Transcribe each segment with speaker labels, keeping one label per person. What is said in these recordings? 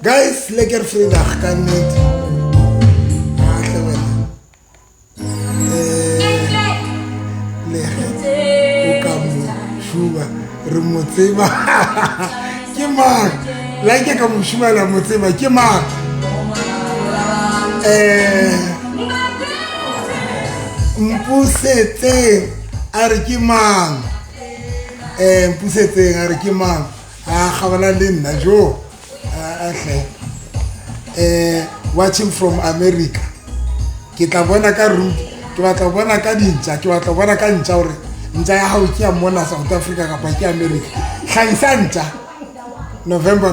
Speaker 1: Guys, lekker vrijdag kan niet. Remotseba ke mang la ke ka moshumela motseba ke mang mpusetse a re ke mang mpusetse a re ke mang a khabala le nna jo ahle watching from America ke tla bona ka root ke batla bona ka dintja ke batla bona ka ntja hore ntja ya hao ke ya mona South Africa kapa ke America hlahisa ntja November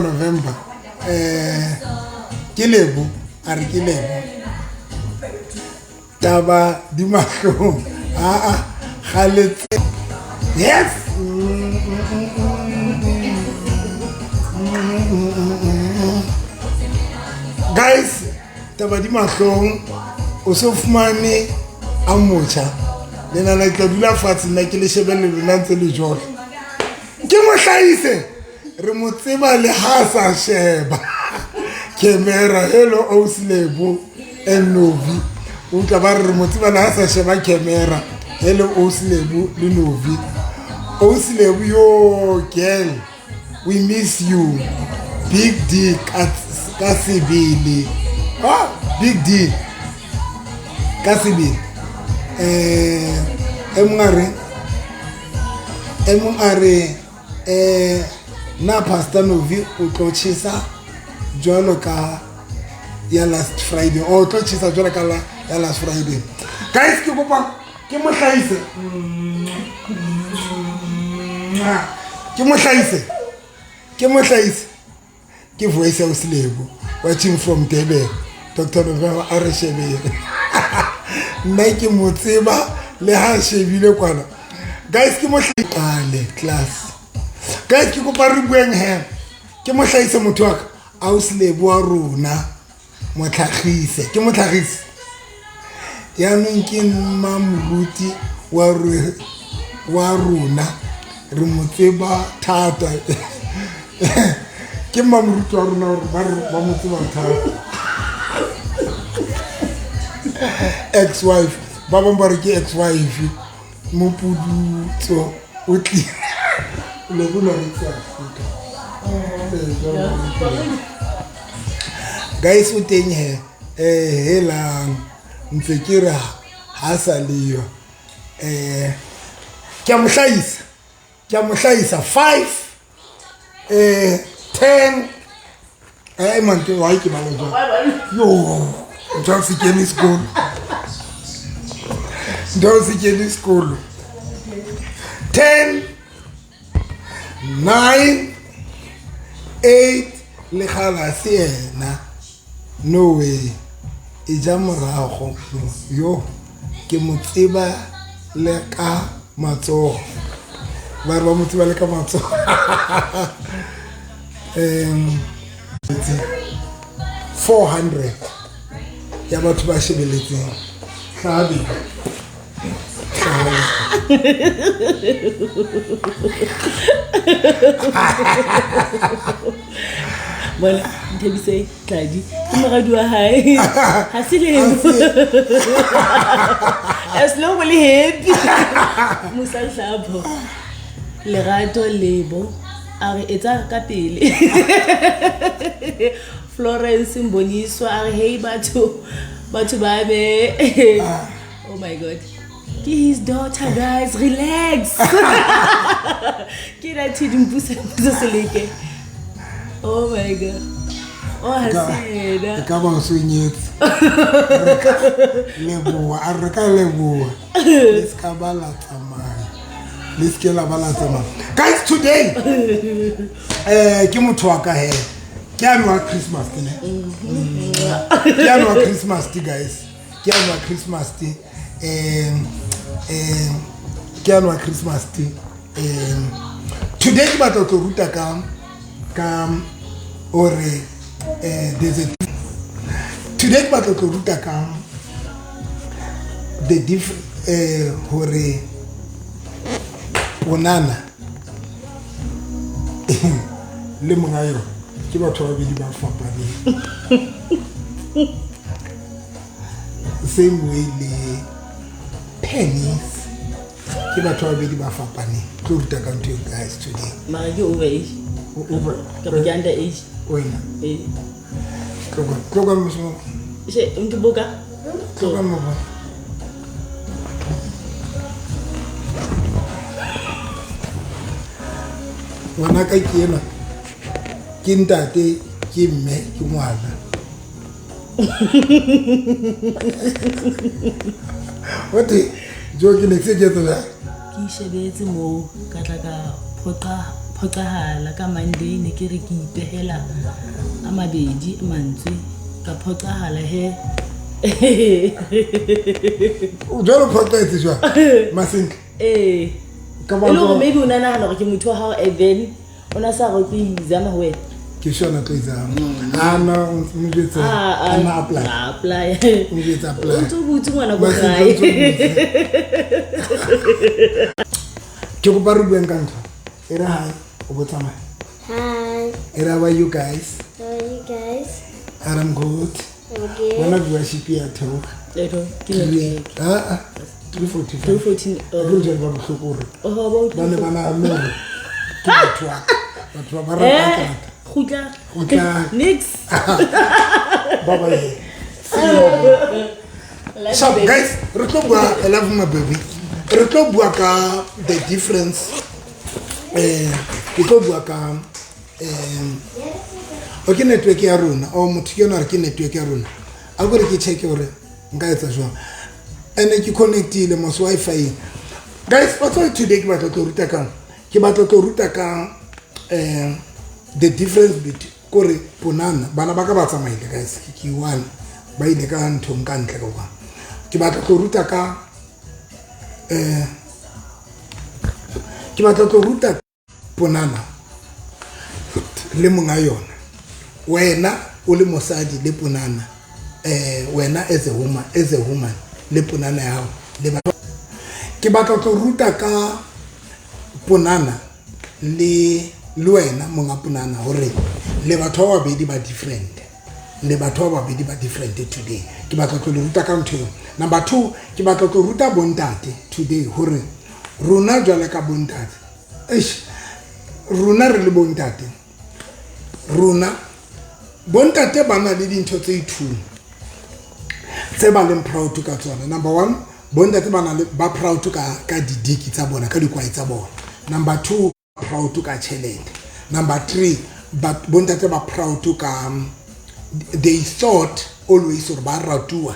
Speaker 1: ke lebo a re ke lebo taba di mahlong khaletse yes guys taba di mahlong o so fumane a motjha lena la ke dula fatshe nna ke le shebelle lona ntse le jole ke mo hlahise re mo tseba le ha sa sheba camera hello Oslebo and Novi o tla ba re mo tseba le ha sa sheba camera hello Oslebo le Novi Oslebo yo girl we miss you big D Kasibili big D Kasibili emungare na Pastor Novi o tlo tshisa jwalo ka ya last Friday o tlo tshisa jwalo ka ya last Friday guys ke kopa ke mo hlahise ke voice ya Oslebo watching from Durban Dr. November a re shebele nna ke mo tseba le ha shebile kwana guys ke mo hlakale class guys ke kopa re bueng he ke mo hlahise motho wa ka Oslebo wa rona mo tlhagise ke mo tlhagise ya nong ke mamuruti wa rona re mo tseba thata ke mamuruti wa rona ba mo tseba thata ex-wife ba bang ke ex-wife mo pudutso o tli le bona re tsa guys o teng he helang ntse ke ra ha sa leyo ke mo hlahisa 5 10 man ke wa ke ba yo don't forget in school 10 9 8 le khala siena no way e ja morago yo ke mo tseba le ka matsogo ba re ba mo tseba le ka matsogo 400 ya batho ba shebeletseng hlabi
Speaker 2: Voilà, Nthabise Tladi, ke moradi wa hae. Ha se lebo. Slowly happy. Musa Hlapho. Lerato Lebo. A re etsa ka pele. Florence Mboniswa a re hey batho ba be. Oh my god. His daughter, guys, relax. Kira Tidimpuse seleke. Oh my god. Oh, haseda.
Speaker 1: Ka ba so nyetse. Lebo, a re ka lebo. Let's la bala tsama. Guys, today ke motho wa ka he. Ke anwa Christmas ne. Ke anwa Christmas guys. Ke anwa Christmas ke anwa Christmas today ke batla go ruta ka ore there's a today ke batla go ruta ka the different hore bonana le monga yo ke batho ba bedi ba fapaneng same way le pennies ke batho ba bedi ba fapaneng tlo ruta ka ntho guys today
Speaker 2: mara ke over age ka ba under age
Speaker 1: wena tloga mosimo
Speaker 2: she ngibuka
Speaker 1: tloga mo wana ka ke ena ke ntate ke mme ke ngwana what jo ke ne se ke tla
Speaker 2: ke shebetse mo ka tla ka phoqahala ka Monday ne ke re ke ipehela a mabedi mantswe ka phoqahala he
Speaker 1: o jalo phoqa itse jwa masenke
Speaker 2: ka ba lo maybe una nahana gore ke motho wa hao even ona sa go ke izama ho wena
Speaker 1: ke shona tlo izama ana mujetse ana apply mujetse apply
Speaker 2: ntse butse ngwana go gae
Speaker 1: ke go ba re bueng ka ntho era hi o botsama
Speaker 3: Hi,
Speaker 1: era how are you guys
Speaker 3: how are you guys?
Speaker 1: I'm good
Speaker 3: Okay.
Speaker 1: wana worship ya theo
Speaker 2: leto ke ne
Speaker 1: 345
Speaker 2: 214
Speaker 1: go je ba bohlokore
Speaker 2: oh
Speaker 1: ba ne bana mme ke batho ba ba rata
Speaker 2: khutla next
Speaker 1: baba so guys re tlo bua I love my baby re tlo bua ka the difference ke tlo bua ka okay network ya rona o motho ke yona re ke network ya rona a gore ke check hore nka etsa jwang ene ke connectile mo Wi-Fi guys what's all today ke batla go ruta ka the difference between kore ponana bana ba ka ba tsamaile guys ke one ba ile ka ntho nka ntle ka ba ke batla go ruta ka ke batla go ruta ponana le monga yona wena o le mosadi le ponana wena as a woman le ponana ya hao le ba ke batla go ruta ka ponana le wena monga ponana hore le batho ba bedi ba different today ke batla go ruta ka ntho number 2 ke batla go ruta bontate today hore rona jwale ka bontate rona re le bontate rona bontate bana le dintho tse ithuno tse ba leng proud ka tsona number 1 bontate bana le ba proud ka didiki tsa bona ka dikwai tsa bona number 2 proud ka chelete number 3 but bontate ba proud ka they thought always or ba ratua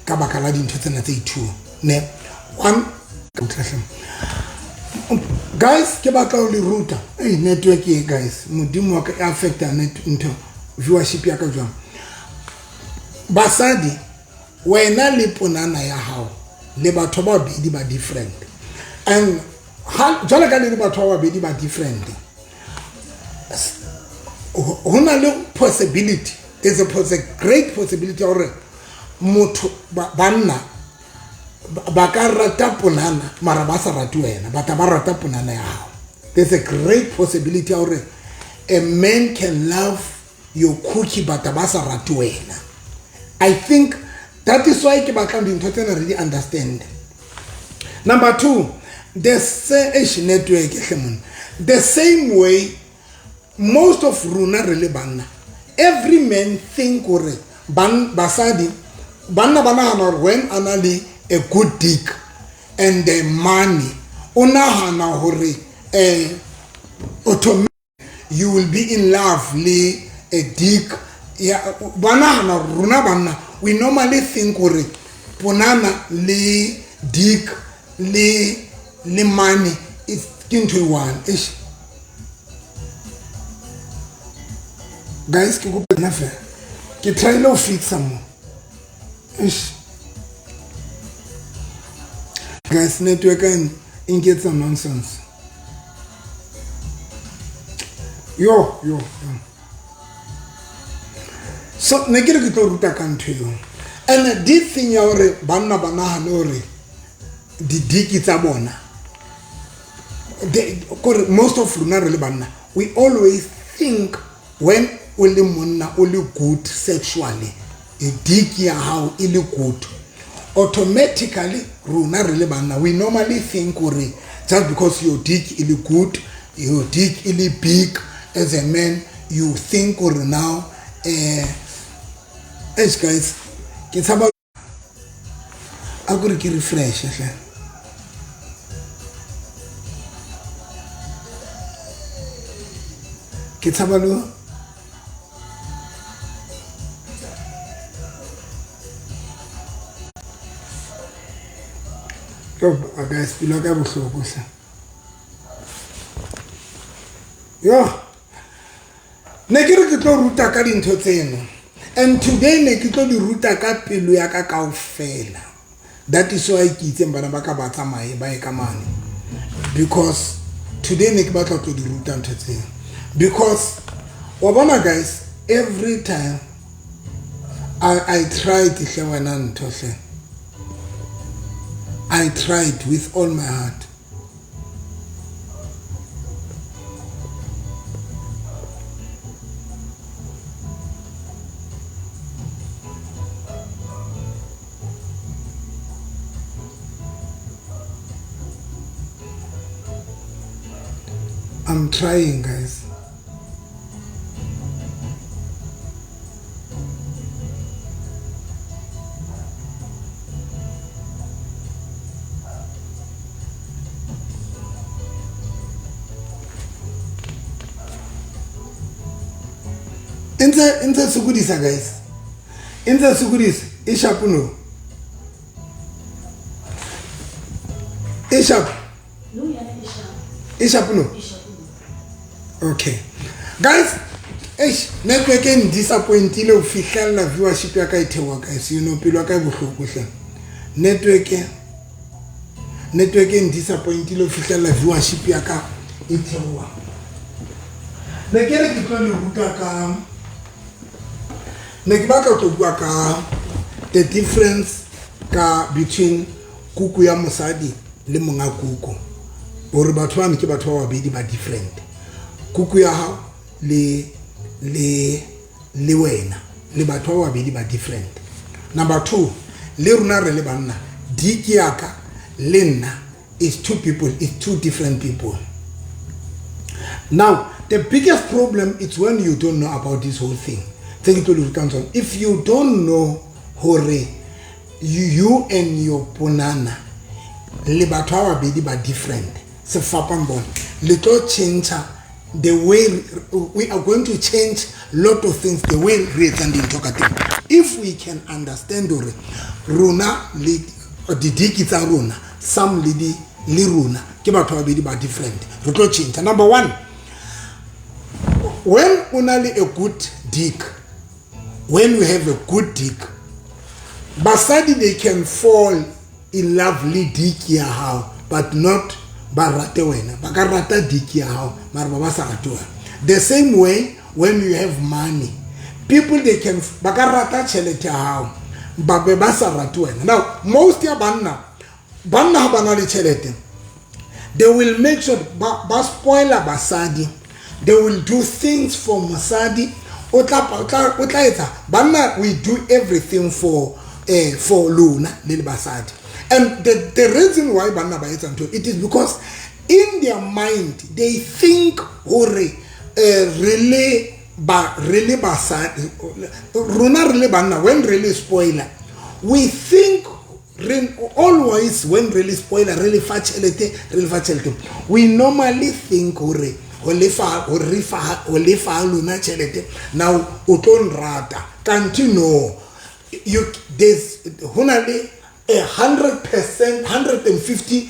Speaker 1: ka baka la dintho tsena tse ithuno ne one guys ke batla o le ruta network ye guys modimo wa ka affecta into viewership ya ka jwang basadi wena le ponana ya hao le batho ba bedi ba different and jwale ka le batho ba bedi ba different hona le possibility there's a great possibility or motho banna ba ka rata ponana mara ba sa rate wena ba ta ba rata ponana ya hao there's a great possibility or a man can love your cookie but ba sa rate wena I think that is why ke ba ka dintho tsena really understand number 2 the same network the same way most of runa really banna every man think or basadi banna bana when anali a good dick and the money unahana hore automatically you will be in love le a dick ya banana runa banna we normally think hore ponana le dick le money is into one guys ke go na fe ke try to fix some guys network and get some nonsense yo so ne ke re ke tlo ruta ka ntho yo and this thing ya hore banna banahane hore di diki tsa bona most of runa re le banna we always think when o le monna o le good sexually e dick ya hao e le good automatically rona re le banna we normally think ore just because your dick is good your dick is big as a man you think or now guys ke tsaba a gore ke refresh hle ke tsaba lo guys pilo ka bohloko hle yo ne ke re ke tlo ruta ka dintho tseno and today ne ke tlo di ruta ka pelo ya ka kaofela that is why ke itseng bana ba ka ba tsamaye ba e ka mane because today ne ke batla tlo di ruta ntho tseno because wa bona guys every time I tried hle wena ntho hle I tried with all my heart. I'm trying, guys. Inza sukudisa guys. Inza sukudisa ishapuno. Ishap.
Speaker 2: No, yana
Speaker 1: Ishapuno. Okay. Guys, network en disappointile o fihlella viewership ya ka e thewa guys. You know pelo ka bohloko hle. Network en disappointile o fihlella viewership ya ka e thewa. Ne ke re ke tlo le ruta ka ne ke batla go bua ka the difference between kuku ya mosadi le monga kuku gore batho ba ke batho ba babedi ba different kuku ya hao le wena le batho ba babedi ba different. Number 2 le runa re le banna dick yaka le nna is two different people. Now the biggest problem is when you don't know about this whole thing. If you don't know hore you and your ponana le batho ba babedi ba different se fapang bona le tlo change the way we are going to change lot of things the way we are talking. If we can understand hore rona le the dick tsa rona some lady le rona ke batho ba babedi ba different re tlo change. Number 1, when only a good dick, when you have a good dick, basadi they can fall in love with dick ya hao, but not barate wena. Bakarata dick ya hao, mar baba sa ratuwa. The same way when you have money, people they can bakarata chelete ya hao, babe basa ratuwa. Now most ya banna habana li chelete, they will make sure ba spoiler basadi. They will do things for Masadi. Banna we do everything for Luna Lil Basadi. And the reason why Banna it is because in their mind they think really Basadi Runa really Banna when really spoiler. We think always when really spoiler really facility. We normally think now uton rata can't you know there's only 100% 150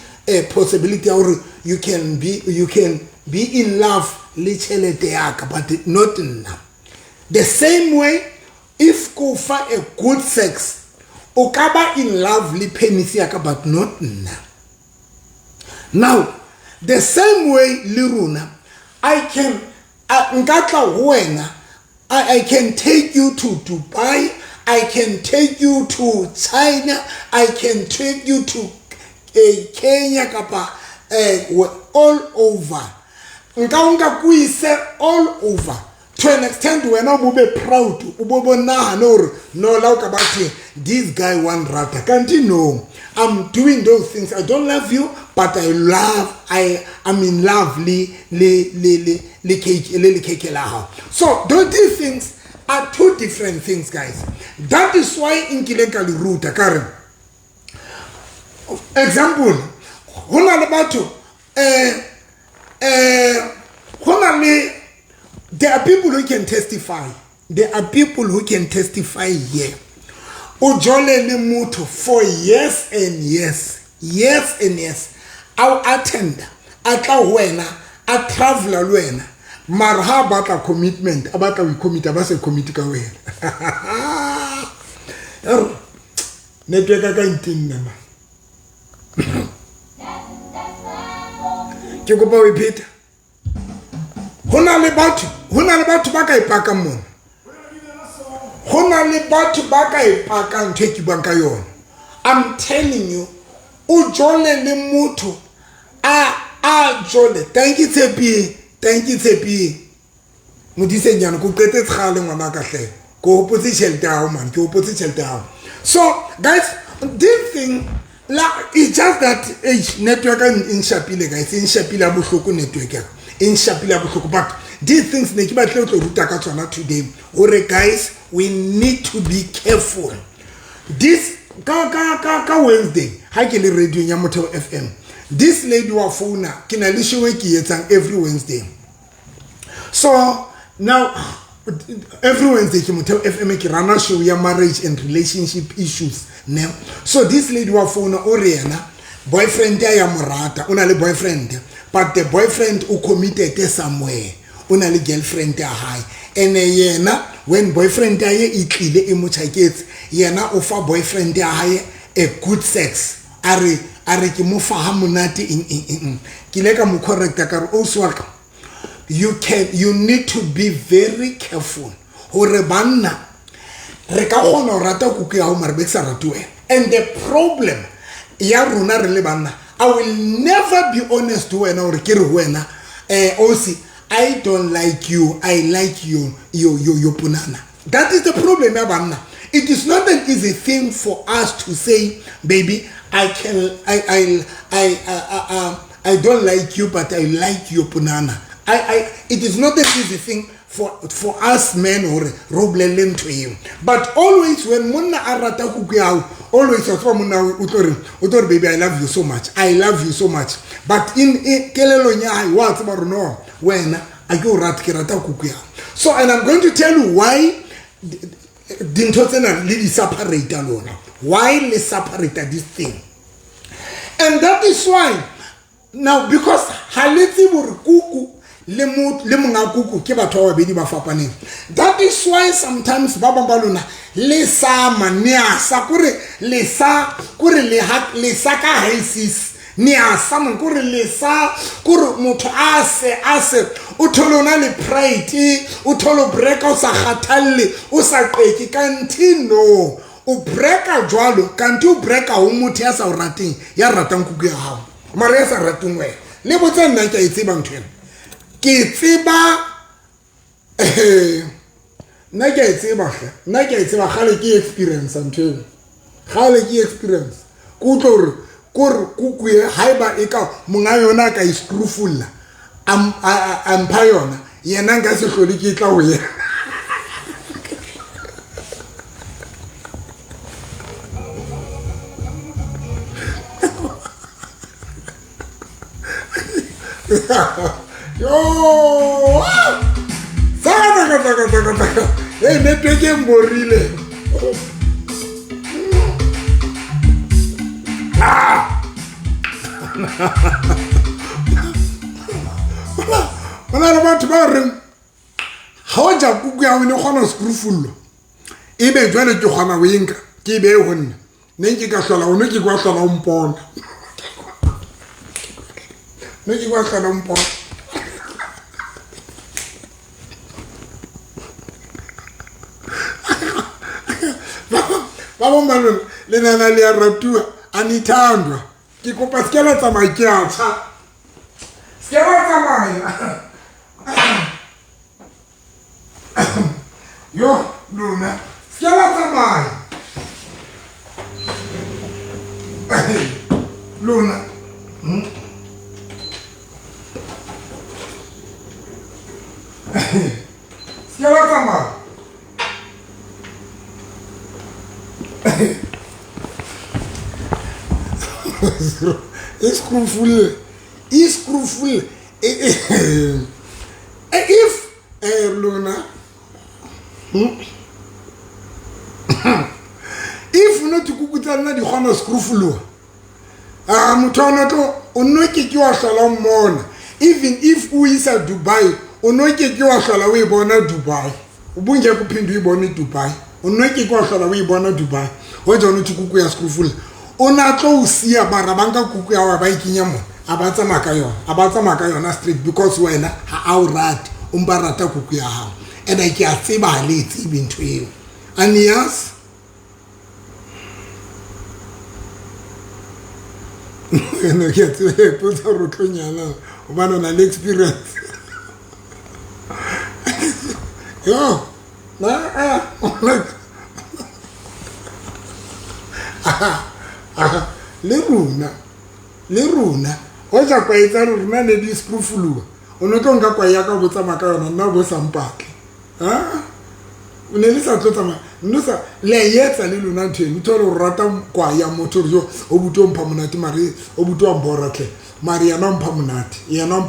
Speaker 1: possibility or you can be in love but not now. The same way if go for a good sex okaba in love penis but not now. Now the same way liruna I can take you to Dubai, I can take you to China, I can take you to Kenya all over. All over to to an extent when I be proud, no, like this guy one rata. Can't you know? I'm doing those things. I don't love you, but I'm in love. So these things are two different things, guys. That is why in Kilekali Ruta, Karen. Example, there are people who can testify. There are people who can testify here. Ujole le mutu for years and years. I'll attend. Atla wena. A traveler wena. Marha baka commitment. Abaka we commit. Abase commit ka wena. Network ka intinna. Kikopa repeat. Hona le batho baka ipaka mona. Hona le batho baka ipaka nteki banka yona. I'm telling you, ujole le mutu jole. Thank you Tsepi. Modise nyana ko qete tshale ngwana ka hle. Ko hopotse shelter ha man, ke hopotse shelter. So guys, this thing it's just that network in Shapile, guys. In Shapile bohloko network. In Shapile bohloko, but these things ne ke batle go ruta ka tsona today. Ore guys, we need to be careful. This ka Wednesday ha ke le radio ya Motheo FM. This lady wa phone ke na le show ke etsang every Wednesday. So now every Wednesday ke Motheo FM ke rana show ya marriage and relationship issues. Now, so this lady wa phone Oriana, boyfriend ya morata, una le boyfriend, but the boyfriend who committed somewhere, una le girlfriend ya high. And yena when boyfriend ya itlile e mo chaketse, yena o fa boyfriend ya high a good sex. Are ke mo fa ha monate in ke le ka mo correcta ka re also you need to be very careful. Hore banna re ka gona rata kuku ya o marbe sa ratwe. And the problem ya runa re le banna, I will never be honest to wena or ke re wena osi I don't like you, I like you punana. That is the problem ya banna. It is not an easy thing for us to say, baby, I don't like you, but I like you punana. It is not an easy thing for us men or roblelen to him. But always when monna arata kuku always monna utor baby, I love you so much. I love you so much. But in kelelo nya what no when I go rat kirata kuku. So and I'm going to tell you why Dintotena really separate alone. Why they separate this thing? And that is why now because haleti kuku that is why sometimes Baba Baluna lesa mania kure le saka haisis nia saman kure lesa kure moto ase utolona le pride utolo breka o sa khathalle o sa qeki kantino o breka jwalo kanti o breka ho motho ya sa o rating ya ratang kuku ya hao mara ya sa rating we le botsa nna ke itse bang thwena ke tseba nna ke tseba gale ke experience ntho gale ke experience ku tlore ku ye haiba e ka monga yona ka iscrewful am yona yena nga se hlole ke tla o ye yo saka hey network e mborile Mana batho ba re ha ja kuku ya wena gona screwful e be jwale ke gona winka ke be ho nna ne ke ka hlola o ne ke kwa hlola o mpona ne ke kwa hlola o mpona Baba malona le nana le ratua anithandwa ke kopa skela tsa makiatsa skela tsa maya Yo, Luna, tsamaya. Luna. Tsamaya. It's screwful. If Luna, if not to kukutana di khona screwful, mutwana to onoke ke wa sala mona. Even if we is at Dubai, onoke ke wa sala we bona Dubai. Ubunje kuphinda uyibona Dubai. Onoke ke wa sala we bona Dubai. Wethu no tikuku ya screwful. Ona tlo usia bara banka kuku ya wa ba ikinya mo. Abatsa maka yona street because wena ha awrat umbarata kuku ya ha. And I can't say by late even to you. And yes, and I get to put a rotonia, one on an experience. Yo, Leruna, what's a quite a man that is proof flu? Onotonga kwa yaka botsa maka yona na bo sampake. Unelisa tlotama nusa le yetsa le lona ntweni tolo rata kwa ya motor yo obuto mpha monate mari obuto ambora tle mari yana mpha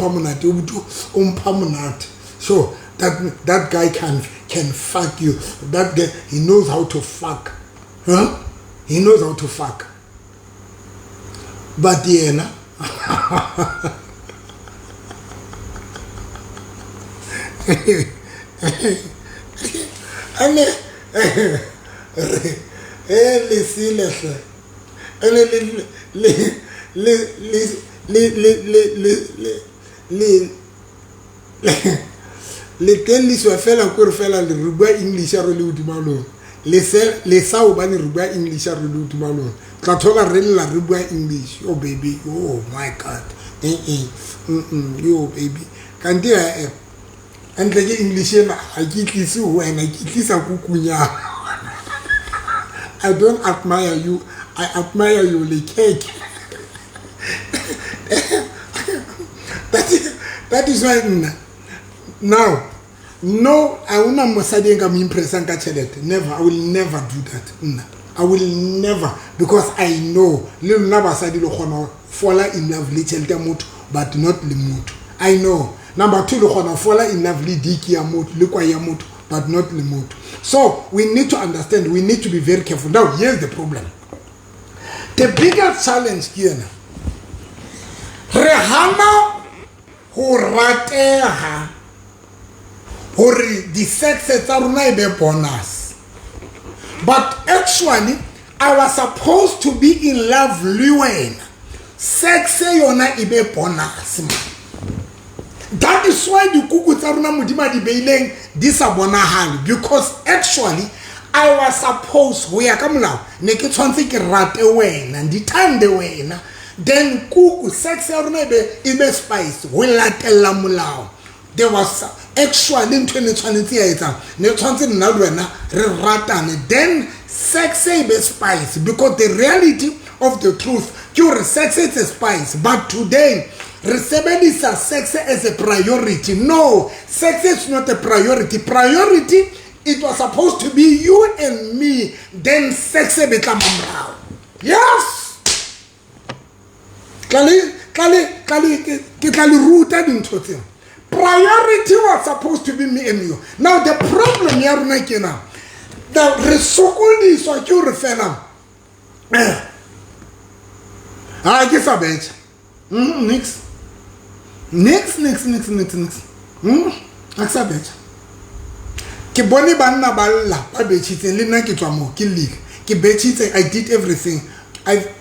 Speaker 1: monate obuto mpha monate. So that guy can fuck you. That guy, he knows how to fuck. He knows how to fuck. But yena ane le teng le swa fela ko re fela le ruba English a re le udimalong le sa o bane ruba English a re le udimalong tla thola re la ruba English. Oh baby, oh my god, yo baby kanti and the English I get this when I get this kukunya. I don't admire you, I admire you like cake. That is why now no, I will not never, I will never do that. I will never, because I know little never sadi lo khona fall in love little mot but not le mot. I know. Number 2 lo khona fall in love li diki ya mot le kwa ya mot but not le mot. So we need to understand, we need to be very careful. Now here's the problem. The biggest challenge here now. Rehana ho rateha hore di sex tsa rona e be bonus. But actually, I was supposed to be in love with sex yona ibe bonus. That is why the kuku tsaruna mudima di beileng disabonahale, because actually I was supposed we are come now ne ke tshwantse ke rate wena ndithande wena, then kuku sex yona ibe spice we latella molao. There was actually in 2020 then sex is spice, because the reality of the truth, your sex is a spice, but today is a sex as a priority. No, sex is not a priority. Priority, it was supposed to be you and me, then sex become a yes. Kali rooted into it. Priority was supposed to be me and you. Now the problem here now, the result is what you refer now. I guess a bit. Next. Accept. Ki boni banna balla, pa be cheating, lina ki twamo, ki leak. Ki be cheating, I did everything.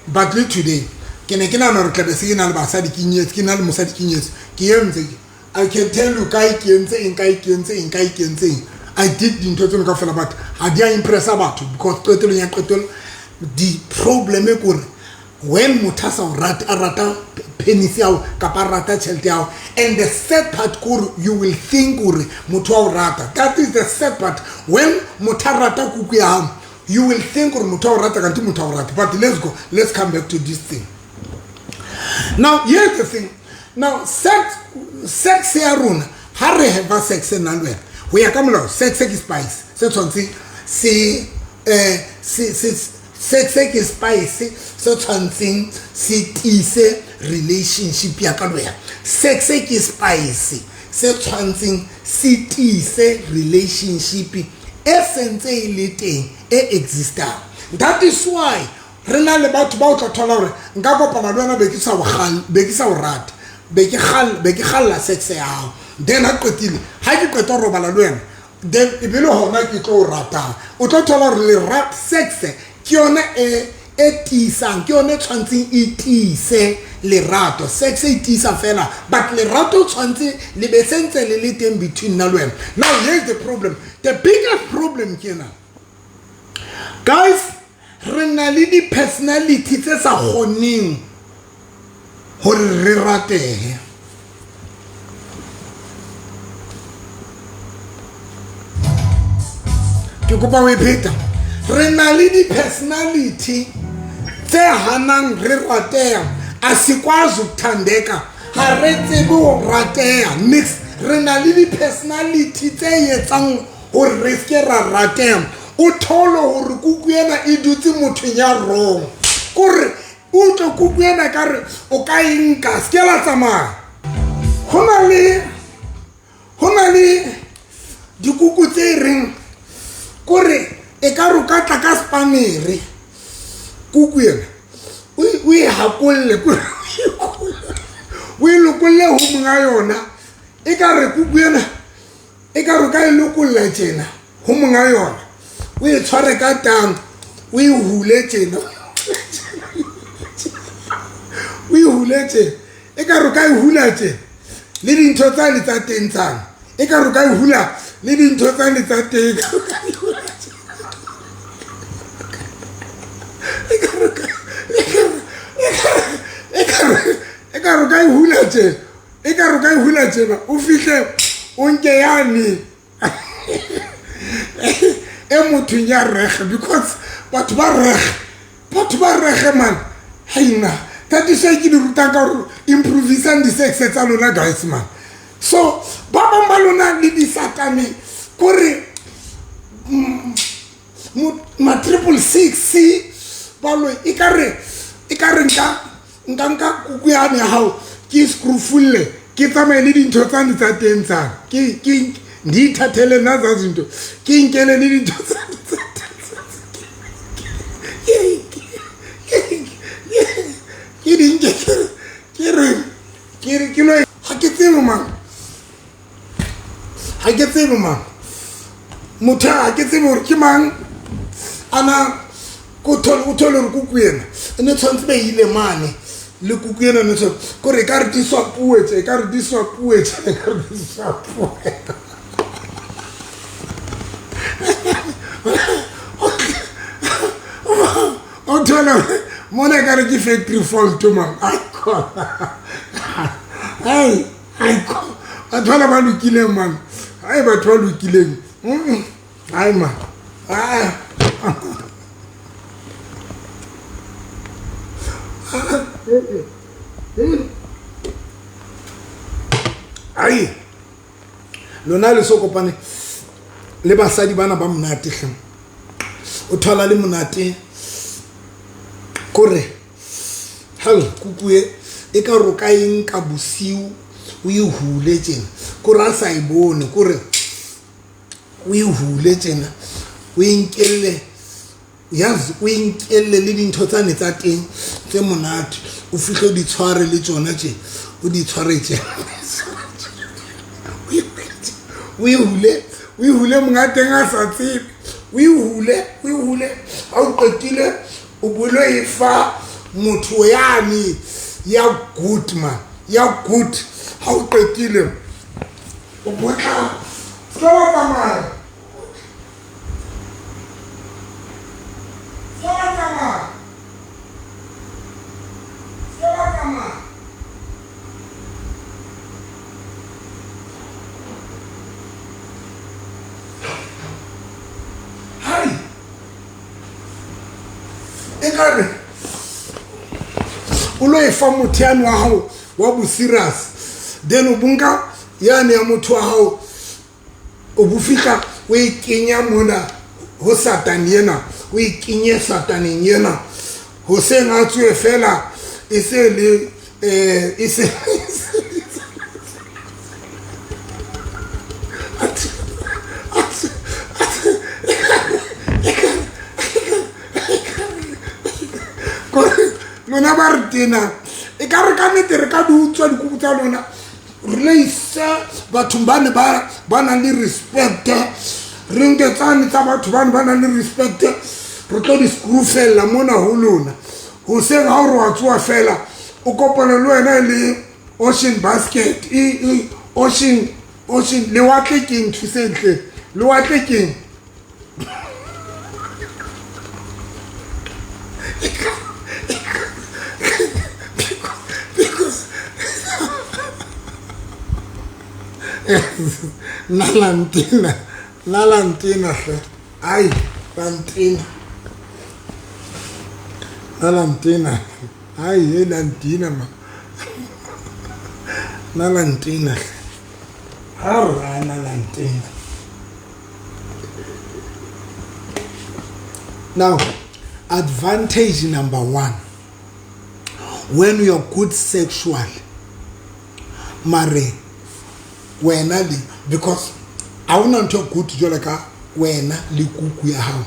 Speaker 1: But today, kina na rekabesi na albasadi kinyes, kina musadi kinyes, kiyemze. I can tell you, I did in total kafela, but I didn't impress about it because totally the problem when motho a sa o rate a rata penis ya o kapa a rata tšhelete ya o, and the third part kore you will think gore motho a o rata. That is the third part. When motho a rata kuku ya gago, you will think gore motho a o rata kanti motho a o rata. But let's come back to this thing. Now here's the thing. Now sex ya rona ha re have sex na le wena ho ya ka molao, sex ke spice se tshwantse sex ke spice se tshwantseng se tise relationship ya ka le wena. Sex ke spice se tshwantseng se tise relationship e sentse e le teng e existang. That is why re na le batho ba o tla thola gore nka kopana le wena be ke sa o rata, be ke galla sex ya gago, then ha qetile ha ke qeta go robala le wena, then e bile hona ke tlo o ratang. O tlo thola gore le rat sex ke yona e tisang, ke yone tshwantseng e tise lerato. Sex e tisa fela, but lerato tshwantse le be sentse le le teng between na le wena. Now here's the problem. The biggest problem ke na, guys, re na le di personality tse sa kgoneng gore re ratege. Ke kopa o ipeta, re na le di personality tse hanang re ratea, a sikwazi ukuthandeka, ha re tsebe ho ratea. Next, re na le di personality tse etsang gore re se ra ratea. O tholo gore kuku ena e dutse motho ya wrong, kore o tlo kuku ena ka re o ka inka se ke la tsamaya. Ho na le dikuku tse reng kore e ka re o ka tla ka spanere kuku ena o e hakolle o e lokolle ho monga yona, e ka re kuku ena e ka re o ka e lokolla tjena ho monga yona, o e tshware ka tang, o e hule tjena o e hule tjena, e ka re o ka e hula tjena le dintho tsa le tsa teng tsana, e ka re o ka e hula le dintho tsa le tsa teng, e ka re o ka e hula tjena, e ka re o ka e hula tjena o fihle o nke yane e mothong ya rege, because batho ba rege man. Haina that is why ke di rutang ka gore improvisang di-sex tsa lona guys man. So ba bang ba lona le di-satane kore ma 666 balo e ka re nka kuku yane ya hao ke screwfulle ke tsamaye le dintho tsane tsa teng tsane ke ndi thathele na za zinto ke inkele le dintho tsa ke dinke ke lo ha ke tsebe man motho ha ke tsebe gore ke mang ana ko thole re kuku ena ene tshwantse be ile mane le kuku ena ne tshwantse kore e ka re di swapuetse o thola mona ka re ke factory fault man. Hey, batho ba ba lokileng man, hai batho ba lokileng hai man. Ai lona le so kopane le basadi bana ba monate hle, o thola le monate kore hal kuku e ka roka eng ka bosiu o e hule tjena kore a sa e bone kore o e hule tjena o inkelle yazi o inkelle le dintho tsane tsa teng tse monate o fihle di tshware le tsona tjena o di tshware tjena o e hule monga teng a sa tsebe o e hule ha o qetile o bolo e fa motho yane ya good man ya good ha o qetile o botla tsala tsamaya ekare o lo e fa motho ya wa hao wa bo serious then o bunka yane ya motho wa hao o bufika o ikenya mona ho Satan yena o ikenye Sataneng yena ho senga tswe fela e se le e se lona ba re tena e ka re ka nete re ka di utswa dikuku tsa lona re isa batho bane ba nang le respect re nketsane tsa batho bane ba nang le respect re tlo di screw fela mona ho lona ho seng ha re wa tswa fela o kopana le wena le ocean basket ocean le watle ke nthusentle le watle ke Nalantina ay Nalantina ay Lantina ma Nalantina harra Nalantina. Now advantage number 1, when you are good sexual mare wena le because I want to good jwala ka wena le kuku ya hao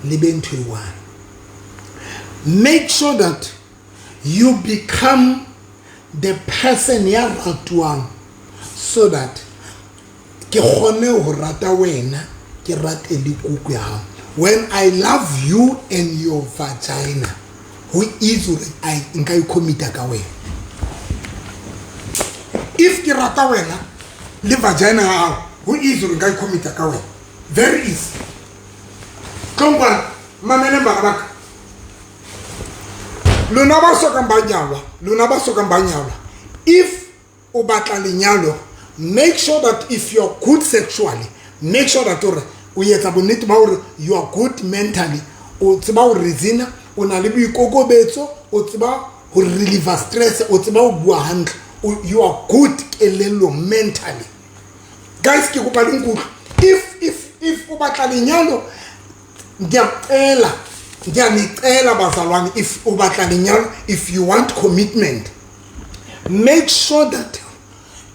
Speaker 1: le bentwe one. Make sure that you become the person ya ratwang so that ke kgone ho rata wena ke rate le kuku ya hao. When I love you and your vagina, who is I nka commit ka wena. If ke rata wena le vagina hao, who is nka commit ka wena. Very easy. Kompa mamene bakabaka. Lona ba soka mbanyalwa. If o batla lenyalo, make sure that if you're good sexually, make sure that you are good mentally. O tseba o rezina, o na le boikokobetso, o tseba ho relieve stress, o tseba o bua hantle. You are good elelo mentally. Guys, ke kopa le nkutlo. If o batla lenyalo, ngiyacela bazalwane, if o batla lenyalo, if you want commitment, make sure that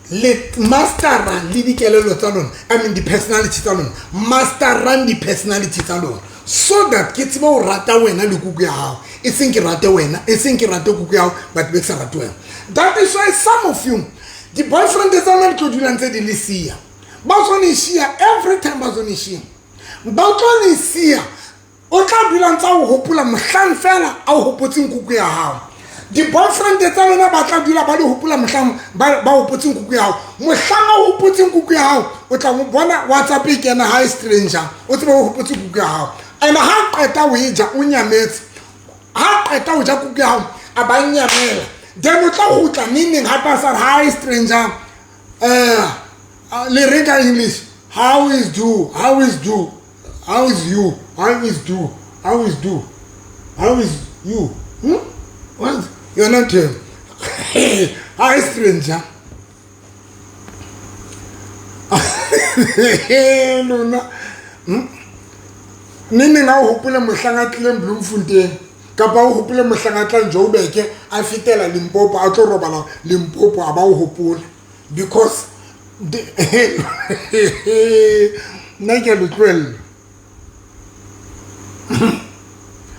Speaker 1: let master run the personality salon, master run the personality salon, so that kids mo rata wena le kuku ya hao. I think rata wena, I think rata kuku ya hao, but make rata wena. That is why some of you, the boyfriend is not to do the Licia. Bazoni shia every time bazoni shia. Bazoni shia. Oka bilanta o hopula mhlang fela a o hopotseng kuku ya hao. The boyfriend de tsana ba tla dula ba le hopula mhlang ba hopotseng kuku ya hao. Mohlang a hopotseng kuku ya hao, o tla mo bona WhatsApp e kena high stranger. O tseba o hopotseng kuku ya hao. And ha qeta o eja o nyametse. Ha qeta o ja kuku ya hao a ba nyamela. Then o tla hutla meaning ha pasar high stranger. Le read English. How is you? How is you? How is you? How is you? How is you? How is you? What? You're not hi stranger. Luna. Nini nga o hopula mohlanga tleng Bloemfontein. Kapa o hopula mohlanga tla Joburg a fitela Limpopo a tlo robala Limpopo a ba o hopula because nake le 12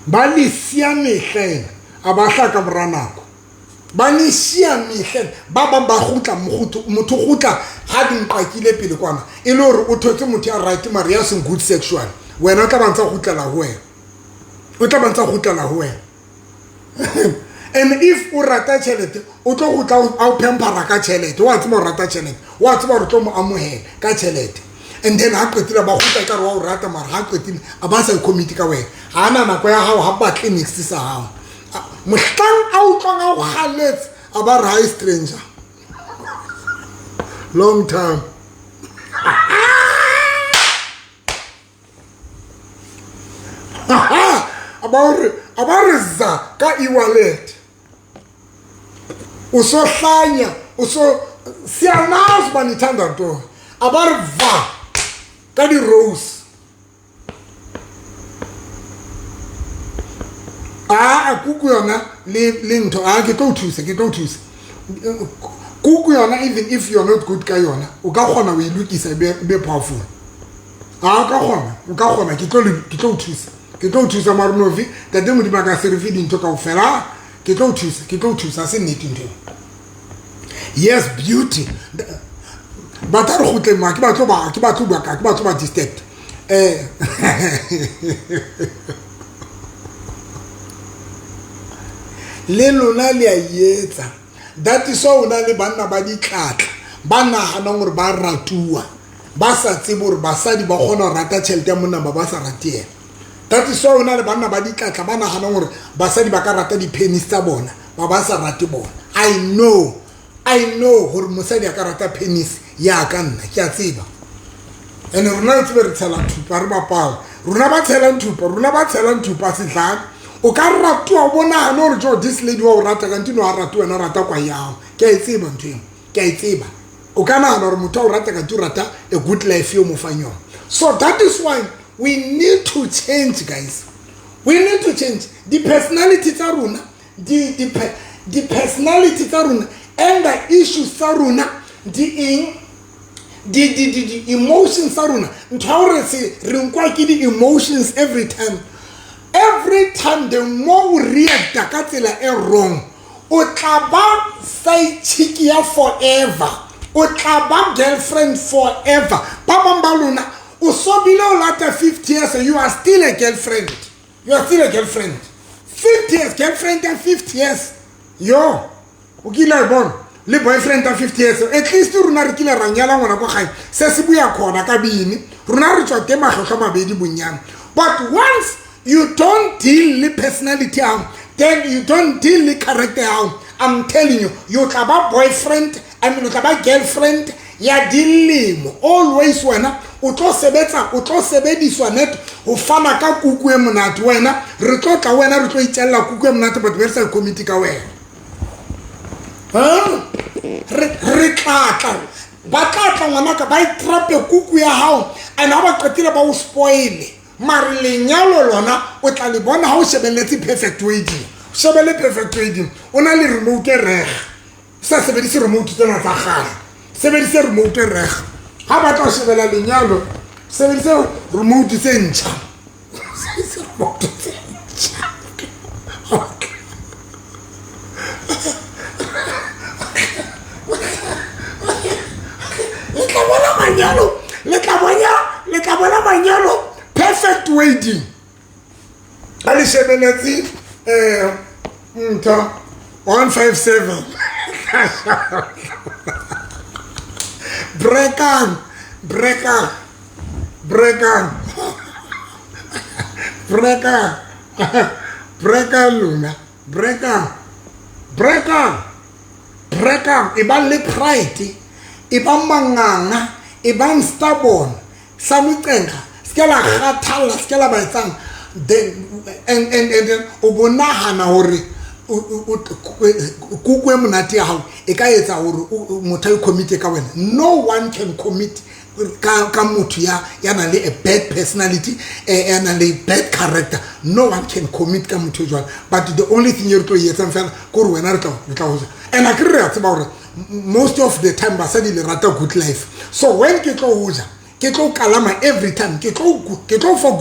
Speaker 1: ba le sia mehleng a ba hlaka moranako ba le sia mehleng ba gutla motho gutla ha di mpakile pele kwana e le hore o thotse motho ya right Maria sing good sexual wena o tla bantsa gutlela ho wena and if o rata chelete o tlo gutla o pempara ka chelete wa tseba o rata chelete wa tseba re tlo mo amohela ka chelete. And then ha qetile ba gutla ka re wa o rata mara ha qetile a ba sa commit ka wena ha na nako ya hao ha ba clinics sa hao mohlang a utlwang a o haletse a ba re high stranger long time. abariza ka e-wallet usohlanya siyanazi banithanda nto abariva ka di-rose kuku yona le ntho ke tlo thusa kuku yona even if you're not good ka yona o ka kgona o ilukisa be powerful o ka kgona ke tlo thusa Marunovi tate modimo ka se re fe dintho kaofela ke tlo thusa se nnete ntho yes beauty but a re go tlema ke batlo ba disturbed le lona le a etsa that is so na le banna ba ditlatla ba nagana gore ba ratua ba sa tsebe gore basadi ba kgona go rata tšhelete ya monna ba sa ratiela that is so na le banna ba ditlatla ba nagana gore basadi ba ka rata di-penis tsa bona ba sa rate bona I know gore mosadi a ka rata penis ya ka nna ke a tseba and rona re tsebe re tshela thupa re bapala rona ba tshela thupa setlhaka o ka ratua o bona no re jo this lady wa o rata ka ntino a rata wena rata kwa yao ke a tseba ntwe ke a tseba o ka na gore motho o rata ka tu rata a good life yo mo fanyo so that is why we need to change guys we need to change the personality tsa rona the personality tsa rona and the issues tsa rona the emotions tsa rona ntho re se re nkwa ke di emotions every time the more we react ka tsela e wrong o tla ba side chick ya forever o tla ba girlfriend forever ba bamba lona o so bile o lata 50 years and you are still a girlfriend 50 years girlfriend and 50 years yo o kile bon le boyfriend ta 50 years at least runa re kile ranyala ngwana go gae se se buya khona ka bini runa re tswa tema tlhotlha mabedi bonyang but once you don't deal with personality then you don't deal with character I'm telling you you tla boyfriend you tla girlfriend ya dilemo always wena o tlo sebediswa net o fana ka kuku e monate wena re tlo tla wena re tlo itella kuku e monate but we sa committee ka wena re tlatla ba tlatla ngwana ka ba itrape kuku ya hao and ha ba qetile ba o spoile mare lenyalo lona o tla le bona ha o shebeletse perfect wedding o na le remote reg sa sebedise remote tsena tsa gale sebedise remote reg ha ba tla shebela lenyalo sebedise remote tse ntšha le tla bona manyalo perfect wedding ali shebeletse nta 157 breaker luna breaker iba le pride iba manganga iba stubborn samutenga skela khathala skela ba etsang and obonahana hore kuku e monate ya hao e ka etsa hore motho a commit ka wena no one can commit ka motho ya na le a bad personality and a bad character no one can commit ka motho jwa but the only thing you tlo yetsa mfela ko re wena re tla and I can re tseba hore most of the time basadi le rata good life so when ke tlo uja ke tlo kalama every time ke tlo for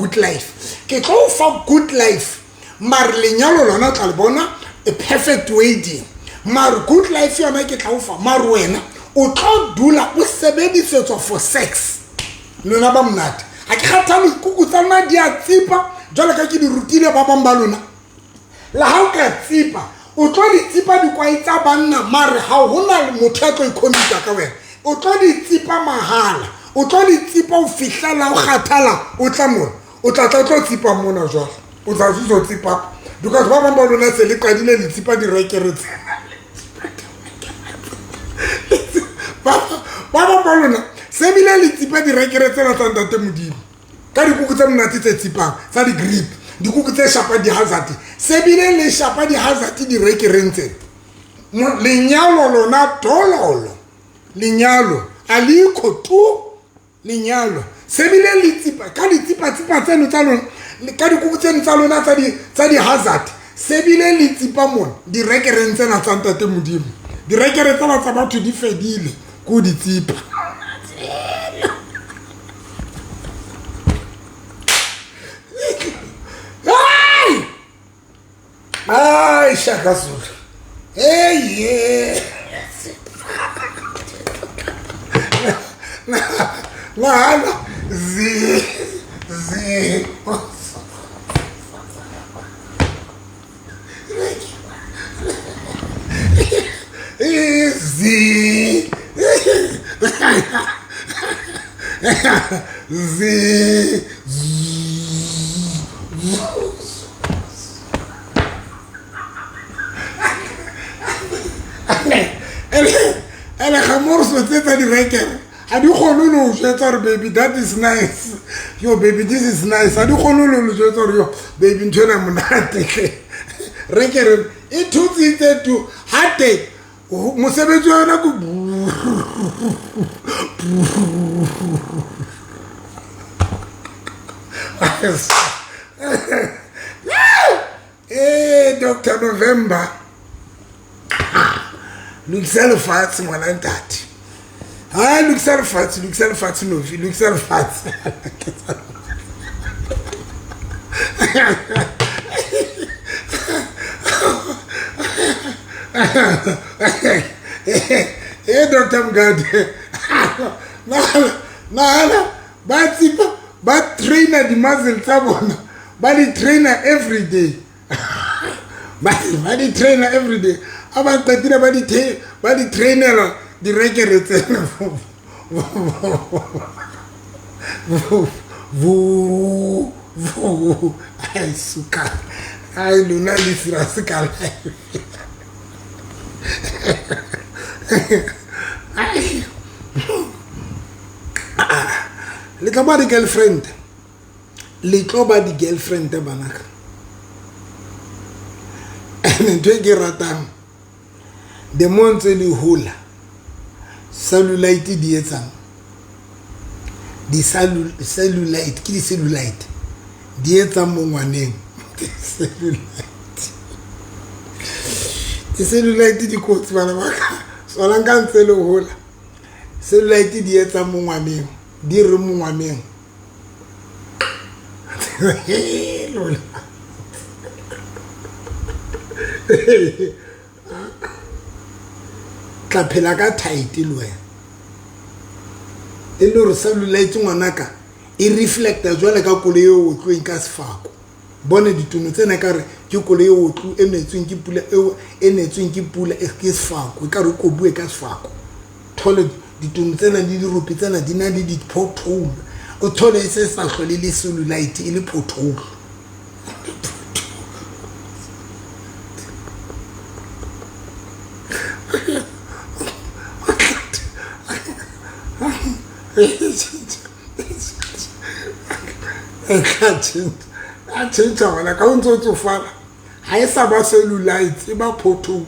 Speaker 1: good life mar lenyalo lona tla le bona a perfect wedding mar good life yona ke tla ufa mar wena o tlo dula o sebedisetswa for sex lona ba mnate ha ke kgathalo kuku tsa nna di a tsipa jwale ka ke di rutile ba bamba lona la ha o ka tsipa o tlo di tsipa di kwa itsa banna mare ha hona le motho a tlo ikhomita ka wena o tlo di tsipa mahala o tlo di tsipa o fihlela o kgathala o tla mona o tla tsipa mona jwale o tla zuzo tsipa because ba bamba lona se le qadile di tsipa di rekeretse ba bamba lona se bile le tsipa di rekeretse la tsa ntate modimo ka dikuku tsa monate tse tsipang tsa di grip dikuku tse shapa di hazard se bile le shapa di hazard di rekereng tse lenyalo lona tololo lenyalo aliko tu lenyalo se bile le tsipa ka di tsipa tseno tsa lona ka dikuku tseno tsa lona tsa di hazard se bile le tsipa mona di rekereng tsena tsa ntate modimo di rekere tsena tsa batho di fedile go di tsipa ai Shaka Zulu yeah la zi easy ele khamorso tsetsa di reker a di khonolo jetsa baby that is nice yo baby this is nice a di khonolo jetsa yo baby ntona monate reker e thutsitse tu hate mosebetsi yona ku Dr. November Luxel Fats ngwana ntate ha Luxel Fats no Luxel Fats Dr. Mgade na but trainer the muscle tabona but trainer every day but trainer every day abaqedile badi trainer di rekere tsena vu ai suka ai luna lisira suka le tloba di girlfriend banaka ntwe ke ratang the months le hula cellulite di etsang di cellulite ke di cellulite di etsang mo ngwaneng cellulite di kotsi bana ba ka sola nka ntse le hula cellulite di etsang mo ngwaneng di re mo ngwaneng lola ka phela ka tight le wena e le re cellulite ngwanaka e reflecta jwale ka kole yo tloing ka sefako bone dituno tsena ka re ke kole yo tlo emetsweng ke pula e netsweng ke pula e ke sefako ka re ko bue ka sefako thole dituno tsena di ropi tsena di na le di pothole o thole se sa hlole le cellulite e le pothole I change wala ka ntse tsofala ha e sa ba cellulite e ba pothole